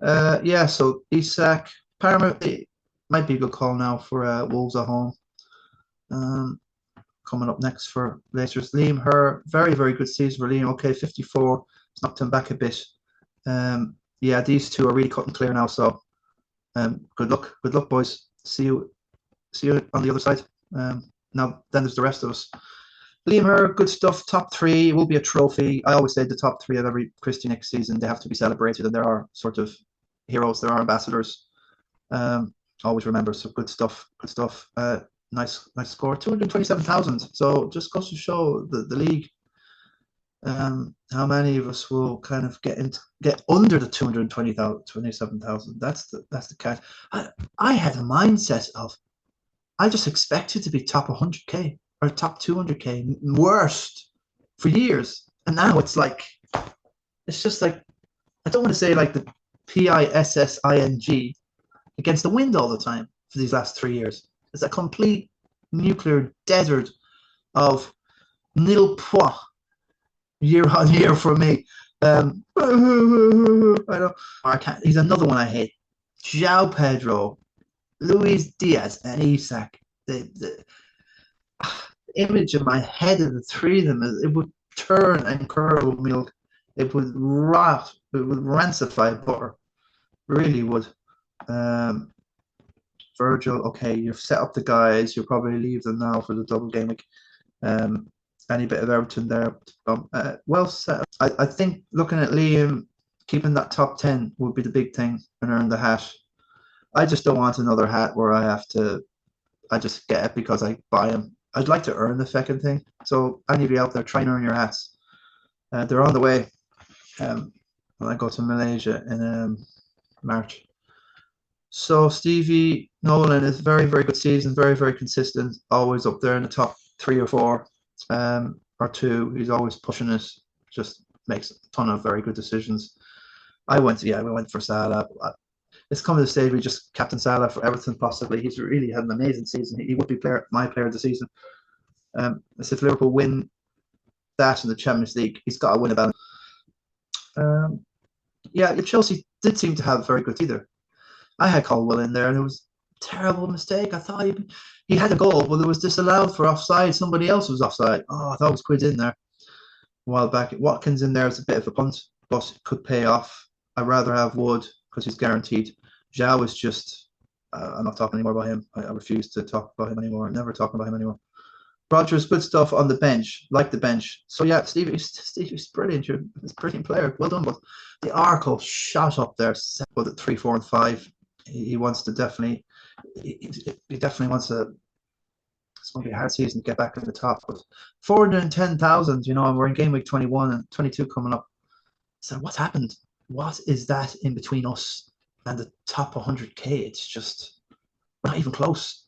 So Isak, Parma, it might be a good call now for Wolves at home. Coming up next for Racers, Liam Her, very, very good season for Liam. Okay, 54. It's knocked him back a bit. These two are really cutting clear now. So Good luck, boys. See you on the other side. Now then there's the rest of us. Liam Herr, good stuff. Top three will be a trophy. I always say the top three of every Christy Nick season, they have to be celebrated, and there are sort of heroes, there are ambassadors. Always remember, so good stuff. Nice score, 227,000. So just goes to show the league. How many of us will kind of get under the 227,000? That's the catch. I had a mindset of I just expected to be top 100k or top 200k worst for years, and now it's just like I don't want to say like the PISSING against the wind all the time for these last 3 years. It's a complete nuclear desert of nil point year on year for me. I know. He's another one I hate. João Pedro, Luis Diaz, and Isak. The image in my head of the three of them, it would turn and curdle milk. It would rot. It would rancify butter. Really would. Virgil, okay, you've set up the guys. You'll probably leave them now for the double game week. Any bit of Everton there. Well set. I think looking at Liam, keeping that top 10 would be the big thing and earn the hat. I just don't want another hat where I just get it because I buy them. I'd like to earn the second thing. So any of you out there, try and earn your hats. They're on the way. When I go to Malaysia in March. So Stevie Nolan is very, very good season, very, very consistent, always up there in the top 3 or 4 or 2. He's always pushing it, just makes a ton of very good decisions. we went for Salah. It's come to the stage we just captain Salah for Everton possibly. He's really had an amazing season. He would be my player of the season. If Liverpool win that in the Champions League, he's got to win about it. Chelsea did seem to have very good either. I had Colwell in there, and it was a terrible mistake. I thought he had a goal, but it was disallowed for offside. Somebody else was offside. Oh, I thought it was Quid in there a while back. Watkins in there is a bit of a punt, but it could pay off. I'd rather have Wood because he's guaranteed. Zhao is just, I'm not talking anymore about him. I refuse to talk about him anymore. Never talking about him anymore. Rogers, good stuff on the bench, like the bench. So yeah, Stevie's brilliant. He's a brilliant player. Well done. But the Arco shot up there, with it 3, 4, and 5. He wants to definitely. He definitely wants to. It's going to be a hard season to get back in the top. But 410,000, and we're in game week 21 and 22 coming up. So what's happened? What is that in between us and the top 100k? It's just not even close.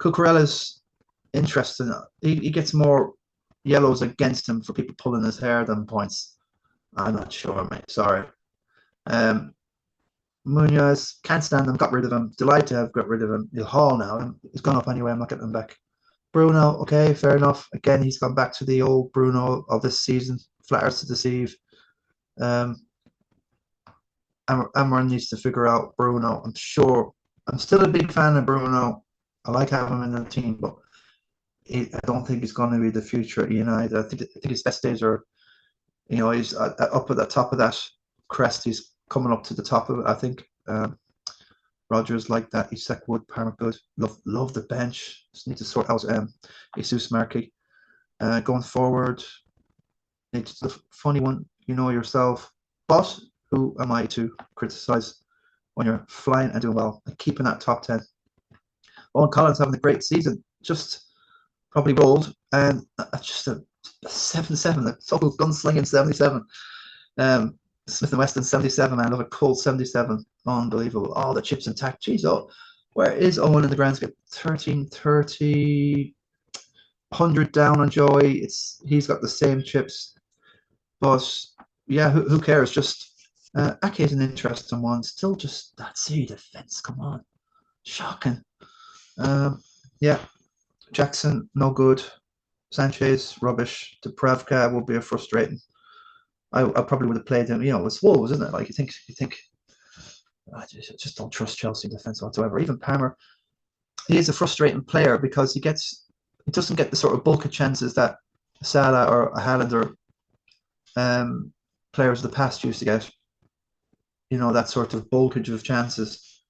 Cucurella's interesting. He gets more yellows against him for people pulling his hair than points. I'm not sure, mate. Sorry. Munoz, can't stand him. Got rid of him. Delighted to have got rid of him. He'll haul now. He's gone up anyway. I'm not getting him back. Bruno, okay, fair enough. Again, he's gone back to the old Bruno of this season. Flatters to deceive. Amaran needs to figure out Bruno. I'm sure. I'm still a big fan of Bruno. I like having him in the team, but I don't think he's going to be the future at United. I think his best days are, he's up at the top of that crest. He's coming up to the top of it, I think. Rogers like that. Isak, Wood, Palmer, good. Love the bench. Just need to sort out Jesus Markey. Going forward, it's the funny one, yourself. But who am I to criticize when you're flying and doing well and keeping that top 10? Owen Collins having a great season. Just probably rolled, and just a 77, a total gunslinging 77. Smith and Weston 77, man. I love a cold 77. Unbelievable. All the chips intact. Jeez, where is Owen in the grand scale? 1330, 100 down on Joey. He's got the same chips, but yeah, who cares? Just Ake is an interesting one. Still, just that City defense. Come on, shocking. Yeah, Jackson no good. Sanchez rubbish. Dubravka will be a frustrating. I probably would have played him. It's Wolves, isn't it? Like you think. I just don't trust Chelsea defense whatsoever. Even Palmer, he is a frustrating player because he doesn't get the sort of bulk of chances that Salah or Haaland or players of the past used to get. That sort of bulkage of chances.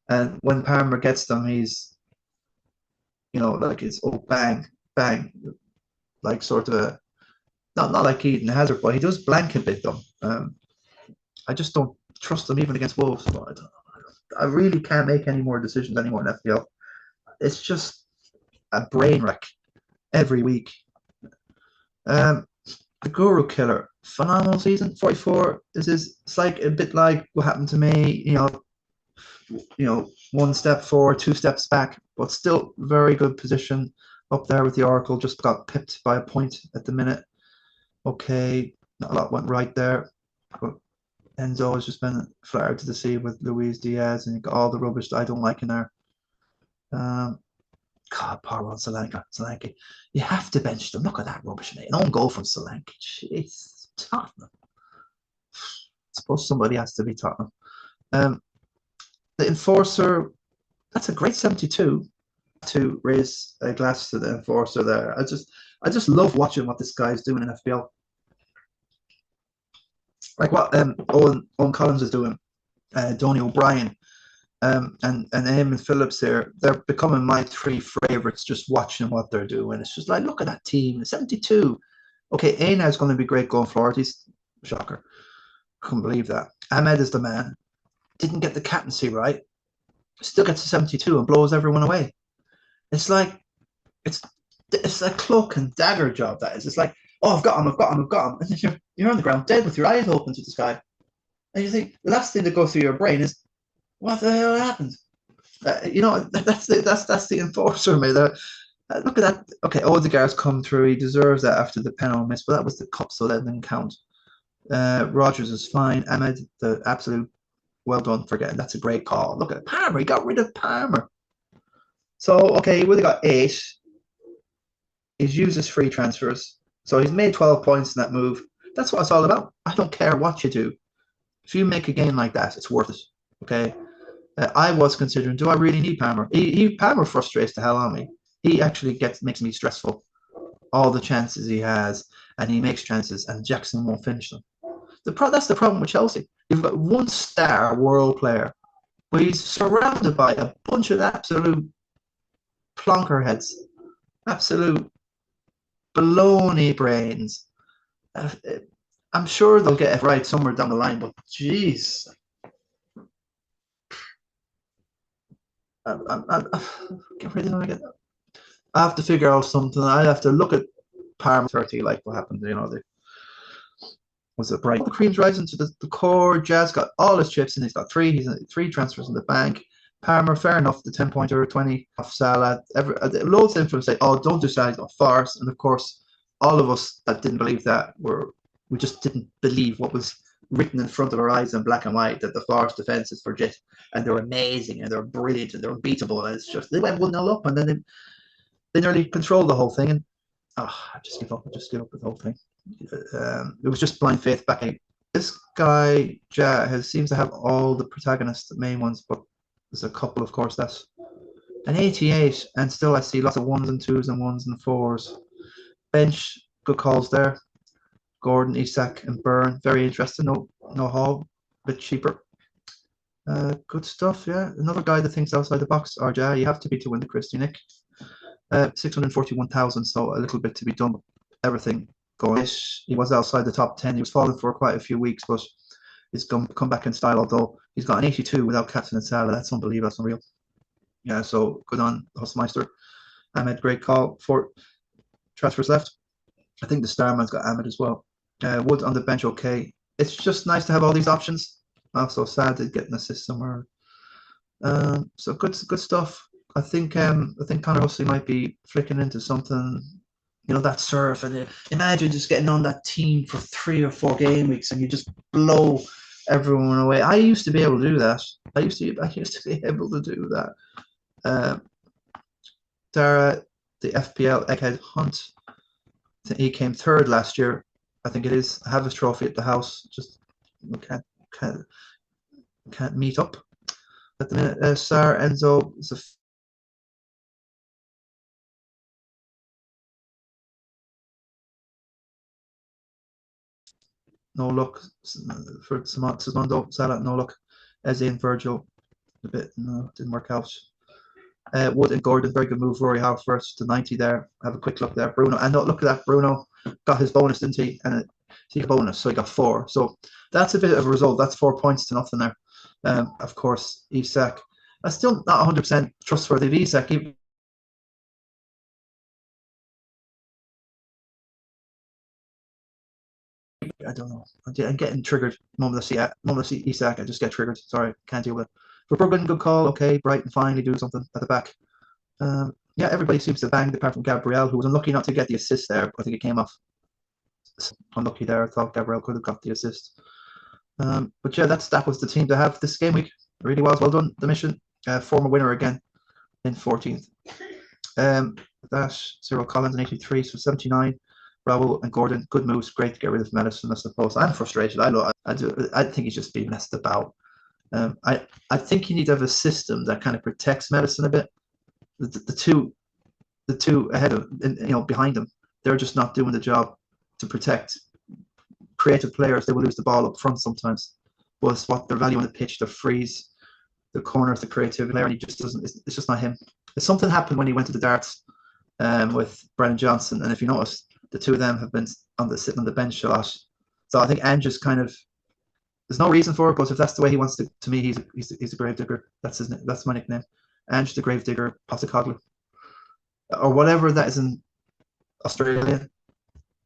And when Palmer gets them, he's, like it's bang, bang, like sort of not like Eden Hazard, but he does blanket bit them. I just don't trust them even against Wolves. But I really can't make any more decisions anymore in FPL. It's just a brain wreck every week. The Guru Killer, phenomenal season. 44. It's like a bit like what happened to me. One step forward, two steps back, but still very good position up there with the Oracle. Just got pipped by a point at the minute. Okay, not a lot went right there. But Enzo has just been flattered to the sea with Luis Diaz, and you got all the rubbish that I don't like in there. God, poor old Solanke. You have to bench them. Look at that rubbish, mate. An own goal from Solanke. Jeez, Tottenham. I suppose somebody has to be Tottenham. The Enforcer, that's a great 72 to raise a glass to the Enforcer there. I just love watching what this guy's doing in FPL. Like what Owen Collins is doing, Donny O'Brien, and Eamon Phillips here, they're becoming my three favourites just watching what they're doing. It's just like, look at that team, 72. Okay, Aina is going to be great going forward. He's shocker. Couldn't believe that. Ahmed is the man. Didn't get the captaincy right. Still gets to 72 and blows everyone away. It's like it's a cloak and dagger job, that is. It's like, oh, I've got him. And then you're on the ground dead with your eyes open to the sky. And you think the last thing that goes through your brain is, what the hell happened? That's the Enforcer, mate. Look at that. Okay, Odegaard's come through. He deserves that after the penalty miss, but that was the cup, so that didn't count. Rogers is fine. Ahmed, the absolute well done for getting. That's a great call. Look at Palmer. He got rid of Palmer. So, okay, he would have got 8. He's used his free transfers. So he's made 12 points in that move. That's what it's all about. I don't care what you do. If you make a game like that, it's worth it. Okay? I was considering, do I really need Palmer? Palmer frustrates the hell out of me. He actually makes me stressful. All the chances he has, and he makes chances, and Jackson won't finish them. That's the problem with Chelsea. You've got one star world player, but he's surrounded by a bunch of absolute plonker heads, absolute baloney brains. I'm sure they'll get it right somewhere down the line, but jeez. Get rid of I have to figure out something. I have to look at Parma 30, like what happened. Was it bright? The cream's rising to the core. Jazz got all his chips and he's got 3 transfers in the bank. Palmer, fair enough, the 10-pointer, 20 off Salah. Loads of influence say, oh, don't do Salah, he's got farce. And of course, all of us that didn't believe that we just didn't believe what was written in front of our eyes in black and white, that the Forest defense is legit and they're amazing and they're brilliant and they're unbeatable. And it's just, they went 1-0 up and then they nearly controlled the whole thing. And I just give up. I just give up with the whole thing. It was just blind faith backing. This guy, seems to have all the protagonists, the main ones, but there's a couple, of course, that's an 88, and still I see lots of 1s and 2s and 1s and 4s. Bench, good calls there. Gordon, Isak, and Byrne, very interesting. No Hall, bit cheaper. Good stuff, yeah. Another guy that thinks outside the box, RJ, you have to be to win the Christy Nick. 641,000, so a little bit to be done. Everything going. He was outside the top 10. He was falling for quite a few weeks, but he's come back in style, although he's got an 82 without captain and Salah. That's unbelievable. That's unreal. Yeah, so good on Hustmeister. Ahmed, great call. 4 transfers left. I think the Starman's got Ahmed as well. Wood on the bench, okay. It's just nice to have all these options. Also sad to get an assist somewhere. So good stuff. I think Connor Hussey might be flicking into something, that surf, and imagine just getting on that team for 3 or 4 game weeks and you just blow everyone away. I used to be able to do that. I used to be able to do that. Dara, the FPL Egghead Hunt, he came 3rd last year. I think it is. I have his trophy at the house. Just can't meet up at the minute. Sar Enzo is a no luck for Samondo. Salah, no luck. Eze and Virgil. a bit. No, didn't work out. Wood and Gordon, very good move. Rory Howe first to 90 there. Have a quick look there. Bruno, and look at that. Bruno got his bonus, didn't he? And he got a bonus, so he got 4. So that's a bit of a result. That's 4 points to nothing there. Of course, Isak. That's still not 100% trustworthy of Isak. I don't know. I'm getting triggered. Moment I see Isak, I just get triggered. Sorry, can't deal with it. For Bruggen, good call. Okay, Brighton finally do something at the back. Yeah, everybody seems to bang apart from Gabriel, who was unlucky not to get the assist there. I think it came off. Unlucky there. I thought Gabriel could have got the assist. But yeah, that was the team to have this game week. It really was. Well done, the mission. Former winner again in 14th. Cyril Collins in 83, so 79. Raul and Gordon, good moves. Great to get rid of Madison, I suppose. I'm frustrated. I think he's just being messed about. I think you need to have a system that kind of protects Madison a bit. The two ahead of, behind them, they're just not doing the job to protect creative players. They will lose the ball up front sometimes. But it's what their value on the pitch, the freeze, the corners, the creativity player, and he just doesn't. It's just not him. Something happened when he went to the darts with Brennan Johnson, and if you notice, the two of them have been sitting on the bench a lot. So I think Ange is kind of, there's no reason for it, but if that's the way he wants to me, he's a grave digger. That's my nickname. Ange the Grave Digger Postecoglou, or whatever that is in Australia.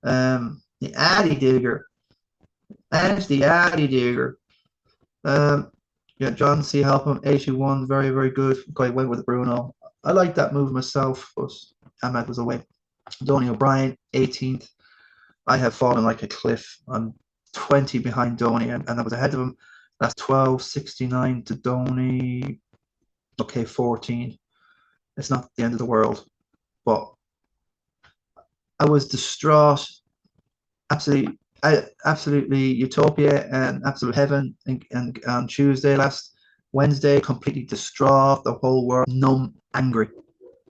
The Addy Digger. Ange the Addy Digger. Yeah, John C. Halpam, 81, very, very good. Quite went with Bruno. I like that move myself, but Ahmad was away. Donny O'Brien, 18th. I have fallen like a cliff. I'm 20 behind Donny, and I was ahead of him. That's 12, 69 to Donny. Okay, 14. It's not the end of the world, but I was distraught. Absolutely utopia and absolute heaven. And on Tuesday, last Wednesday, completely distraught. The whole world numb, angry,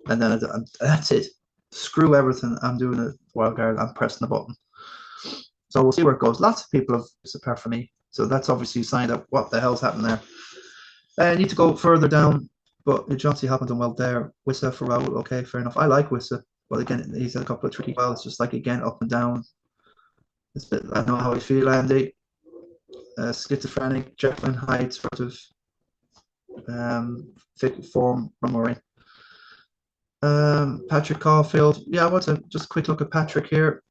and then that's it. Screw everything. I'm doing a wildcard. I'm pressing the button. So we'll see where it goes. Lots of people have this apart from me. So that's obviously a sign that what the hell's happened there. I need to go further down, but Johnsy happened done well there. Wissa for Raul, okay, fair enough. I like Wissa, but again, he's had a couple of tricky balls, just like again, up and down. It's a bit, I know how I feel, Andy. Schizophrenic, Jekyll and Hyde sort of fit form from Moraine. Patrick Caulfield. Yeah, I want to just a quick look at Patrick here.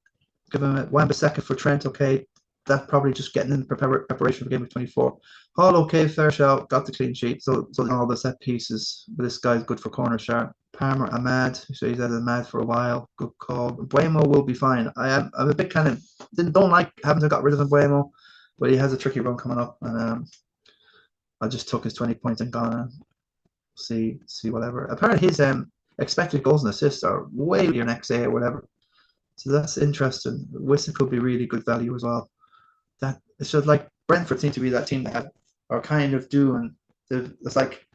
Give him a Wan-Bissaka for Trent. Okay, that probably just getting in preparation for game of 24. Hall, okay, fair shout. Got the clean sheet. So all the set pieces. But this guy's good for corner shot. Palmer, Ahmad. So he's had Ahmad for a while. Good call. Mbuemo will be fine. I'm a bit kind of don't like having to got rid of Mbuemo, but he has a tricky run coming up, and I just took his 20 points and gone. See whatever. Apparently his expected goals and assists are way your next day or whatever. So that's interesting. Wissa could be really good value as well. That it's just like Brentford seem to be that team that are kind of doing it's like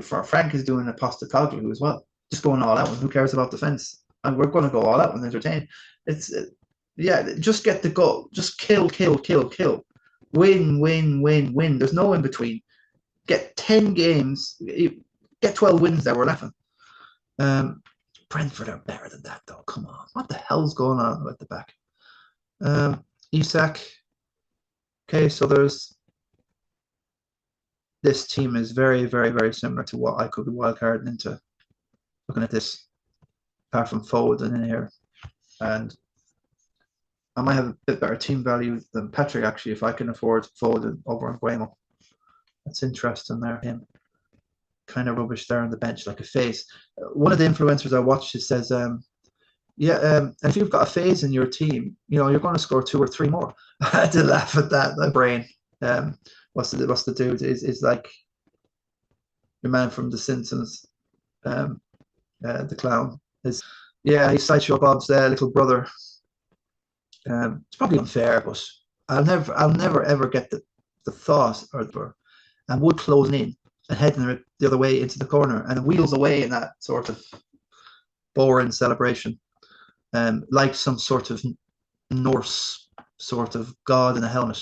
for Frank is doing a Postecoglou as well. Just going all out, and who cares about defense? And we're going to go all out and entertain. Yeah, just get the goal. Just kill. Win. There's no in between. Get 10 games. Get 12 wins there. We're laughing. Brentford are better than that, though. Come on. What the hell's going on at the back? Isak. Okay, so there's this team is very, very, very similar to what I could be wildcarding into. Looking at this, apart from Foden in here. And I might have a bit better team value than Patrick, actually, if I can afford Foden over Mbuemo. That's interesting there. Him kind of rubbish there on the bench, like a phase. One of the influencers I watched says, if you've got a phase in your team, you're going to score 2 or 3 more. I had to laugh at that. My brain. What's the dude? Is like the man from The Simpsons, the clown. He's Sideshow Bob's little brother. It's probably unfair, but I'll never ever get the thought and Wood closing in and heading the other way into the corner and wheels away in that sort of boring celebration, like some sort of Norse sort of god in a helmet.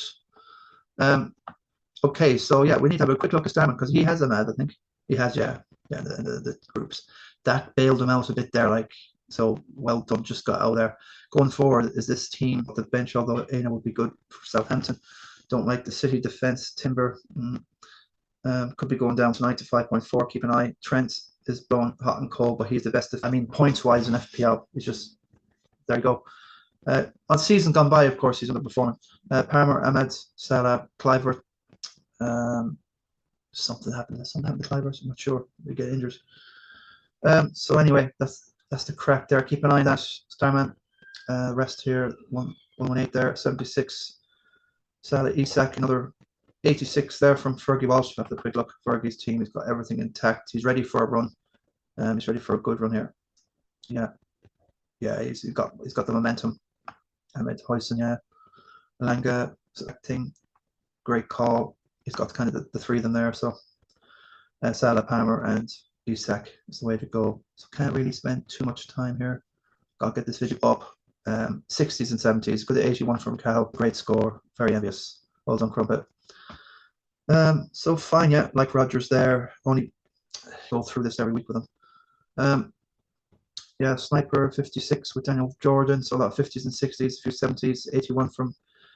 Okay, so yeah, we need to have a quick look at Starman because he has a mad, I think. He has, yeah. Yeah, the groups. That bailed him out a bit there, like, so well done, just got out there. Going forward, is this team the bench, although Aina would be good for Southampton. Don't like the City defence. Timber could be going down tonight to 5.4. Keep an eye. Trent is blowing hot and cold, but he's the best. I mean, points wise in FPL, he's just there you go. On season gone by, of course, he's underperforming. Palmer, Ahmed, Salah, Clivert. Something happened. Something happened to Clivert. I'm not sure. They get injured. So anyway, that's the crack there. Keep an eye on that. Starman. Rest here. 118 there. 76. Salah, Isak, another 86 there from Fergie Walsh. Have a quick look. Fergie's team. He's got everything intact. He's ready for a run. He's ready for a good run here. Yeah. Yeah, he's got the momentum. Ahmed Hoyson, yeah. Langa, thing. Great call. He's got kind of the three of them there. So Salah, Palmer, and Isak is the way to go. So can't really spend too much time here. Got to get this video up. 60s and 70s. Good at 81 from Cal. Great score. Very envious. Well done, Crumpet. So fine, yeah. Like Rogers there. Only go through this every week with him. Yeah, Sniper 56 with Daniel Jordan. So a lot of 50s and 60s, a few 70s. 81 from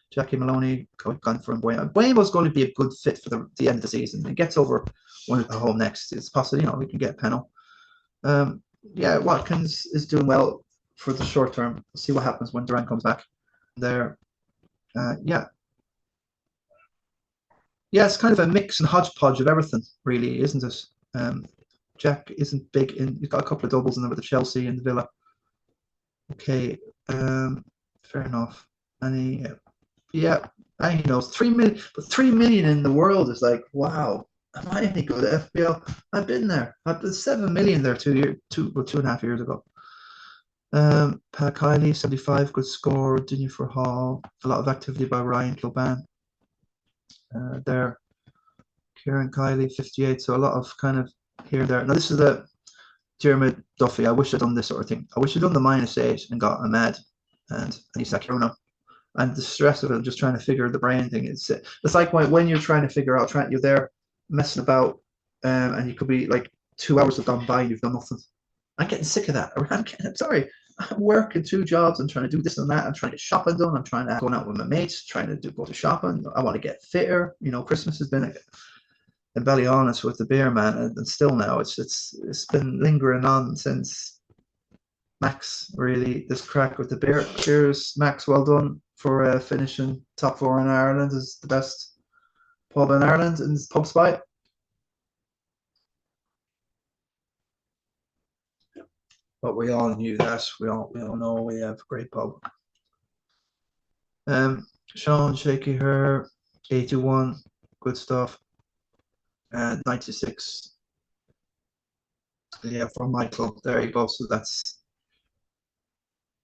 Jackie Maloney. Gone from Mbuemo. Mbuemo's going to be a good fit for the end of the season. He gets over one at home next. It's possible, we can get Peno. Yeah, Watkins is doing well for the short term. We'll see what happens when Duran comes back. There, yeah, it's kind of a mix and hodgepodge of everything, really, isn't it? Jack isn't big in. He's got a couple of doubles in there with the Chelsea and the Villa. Okay, fair enough. And he knows 3 million, but 3 million in the world is like, wow. Am I any good at FPL? I've been there. I've been 7 million there 2.5 years ago. Pat Kiley, 75, good score. Dinny for Hall. A lot of activity by Ryan Kilban. There. Kieran Kiley, 58. So a lot of kind of here and there. Now this is the Jeremy Duffy. I wish I'd done this sort of thing. I wish I'd done the -8 and got Ahmed and Isak Hirona. And the stress of it, just trying to figure the brain thing. It's like when you're trying to figure out, you're there messing about, and you could be like 2 hours have gone by and you've done nothing. I'm getting sick of that. I'm sorry. I'm working 2 jobs. I'm trying to do this and that. I'm trying to get shopping done. I'm trying to go out with my mates, trying to go to shopping. I want to get fitter. Christmas has been in Ballyhaunis with the beer, man, and still now it's been lingering on since Max really this crack with the beer. Cheers, Max. Well done for finishing top 4 in Ireland. Is the best pub in Ireland in Pub Spy. But we all knew that. We all know we have a great pub. Sean Shaky her 81, good stuff. 96. Yeah, from my club. There you go. So that's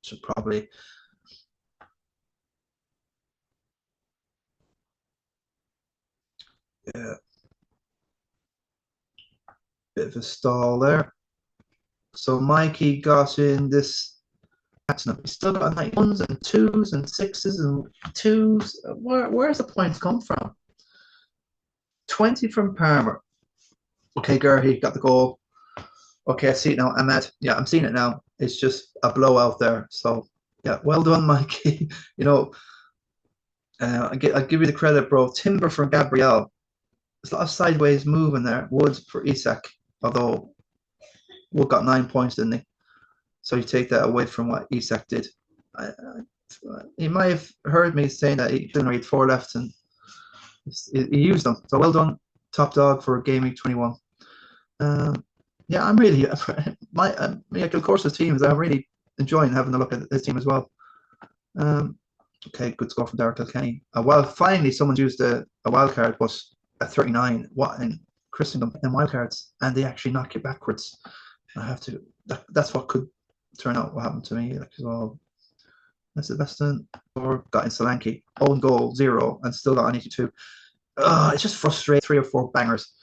should probably bit of a stall there. So Mikey got in this. He's still got like 1s and 2s and 6s and 2s. Where's the points come from? 20 from Palmer. Okay, Gerhie got the goal. Okay, I see it now. Ahmed. Yeah, I'm seeing it now. It's just a blowout there. So yeah, well done, Mikey. I'll give you the credit, bro. Timber from Gabriel. There's a lot of sideways moving there. Woods for Isak, although Wood got 9 points, didn't he? So you take that away from what Isak did. He might have heard me saying that he didn't read 4 left and he used them. So well done, top dog for gameweek 21. Yeah, I'm really of course his teams. I'm really enjoying having a look at his team as well. Okay, good score from Derek Kilkenny. Well, finally someone's used a wildcard, but at 39. What in Christendom in wildcards, and they actually knock you backwards. I have to. That's what could turn out what happened to me. Like, well, that's the best thing. Or got in Solanke, own goal 0, and still got on 82. It's just frustrating. 3 or 4 bangers.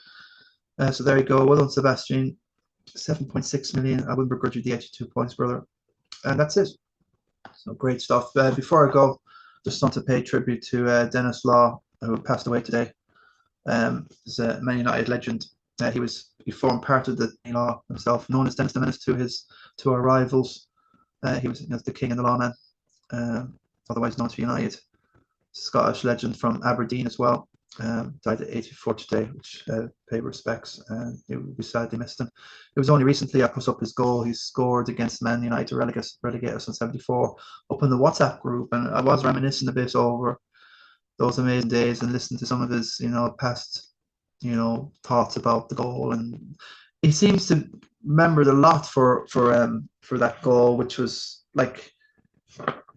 So there you go. Well done, Sebastian. 7.6 million. I wouldn't begrudge you the 82 points, brother. And that's it. So great stuff. Before I go, just want to pay tribute to Dennis Law, who passed away today. Is a Man United legend. He formed part of the law himself, known as Dennis the Menace to our rivals. He was the king and the lawman, otherwise known to United. Scottish legend from Aberdeen as well. Died at 84 today, which pay respects, and we sadly missed him. It was only recently I put up his goal he scored against Man United to relegate us in '74 up in the WhatsApp group, and I was reminiscing a bit over those amazing days and listening to some of his past thoughts about the goal, and he seems to remember a lot for that goal, which was like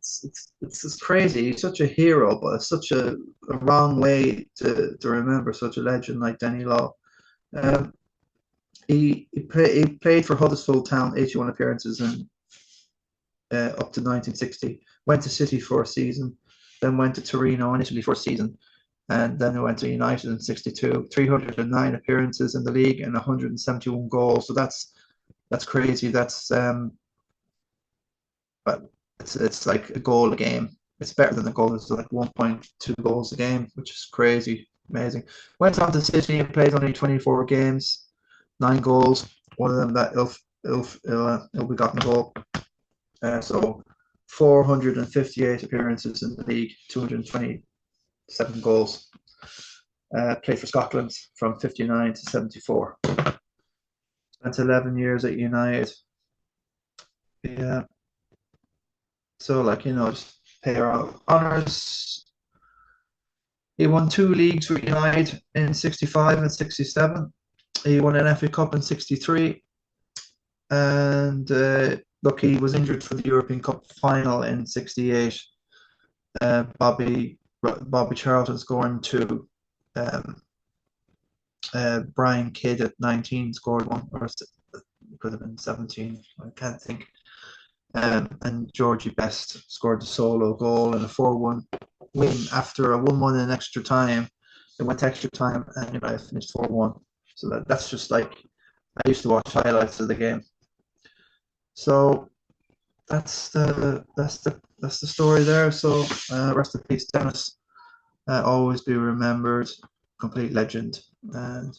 it's just crazy. He's such a hero, but it's such a wrong way to remember such a legend like Danny Law. He played for Huddersfield Town, 81 appearances in up to 1960. Went to City for a season, then went to Torino in Italy for a season, and then he went to United in '62. 309 appearances in the league and 171 goals. So that's crazy. But it's like a goal a game. It's better than the goal. It's like 1.2 goals a game, which is crazy, amazing. Went on to City and played only 24 games, 9 goals. One of them that ill-begotten goal. So 458 appearances in the league, 227 goals. Played for Scotland from 59 to 74. Spent 11 years at United. Yeah. So, just pay our honours. He won 2 leagues with United in '65 and '67. He won an FA Cup in '63. And look, he was injured for the European Cup final in '68. Bobby Charlton scoring 2. Brian Kidd at 19 scored 1, or it could have been 17. I can't think. And Georgie Best scored the solo goal in a 4-1 win after a 1-1 in extra time. They went to extra time and United finished 4-1. So that's just like, I used to watch highlights of the game. So that's the story there. So rest in peace, Dennis. Always be remembered, complete legend, and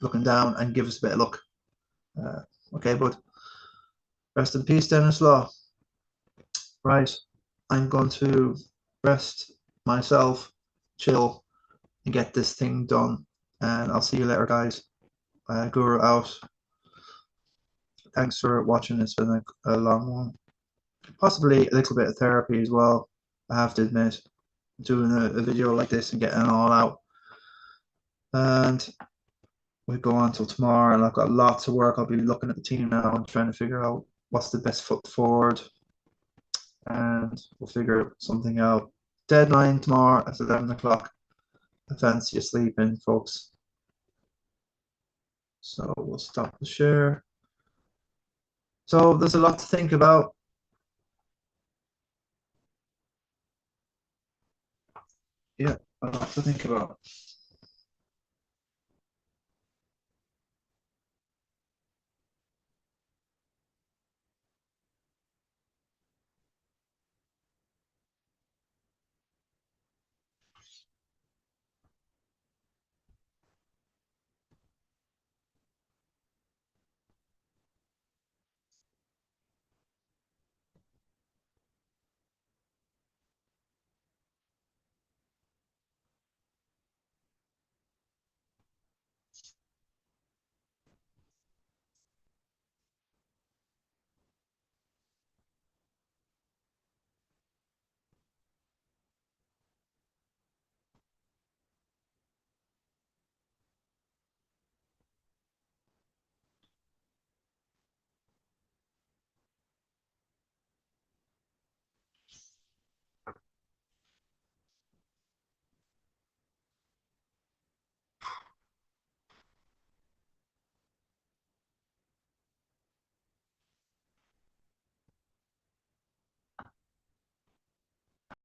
looking down and give us a bit of luck. Okay, bud. Rest in peace, Dennis Law. Right, I'm going to rest myself, chill, and get this thing done. And I'll see you later, guys. Guru out. Thanks for watching. It's been a long one. Possibly a little bit of therapy as well, I have to admit. Doing a video like this and getting it all out. And we go on till tomorrow, and I've got lots of work. I'll be looking at the team now and trying to figure out what's the best foot forward, and we'll figure something out. Deadline tomorrow at 11 o'clock. I fancy you sleeping, folks. So we'll stop the share. So there's a lot to think about. Yeah, a lot to think about.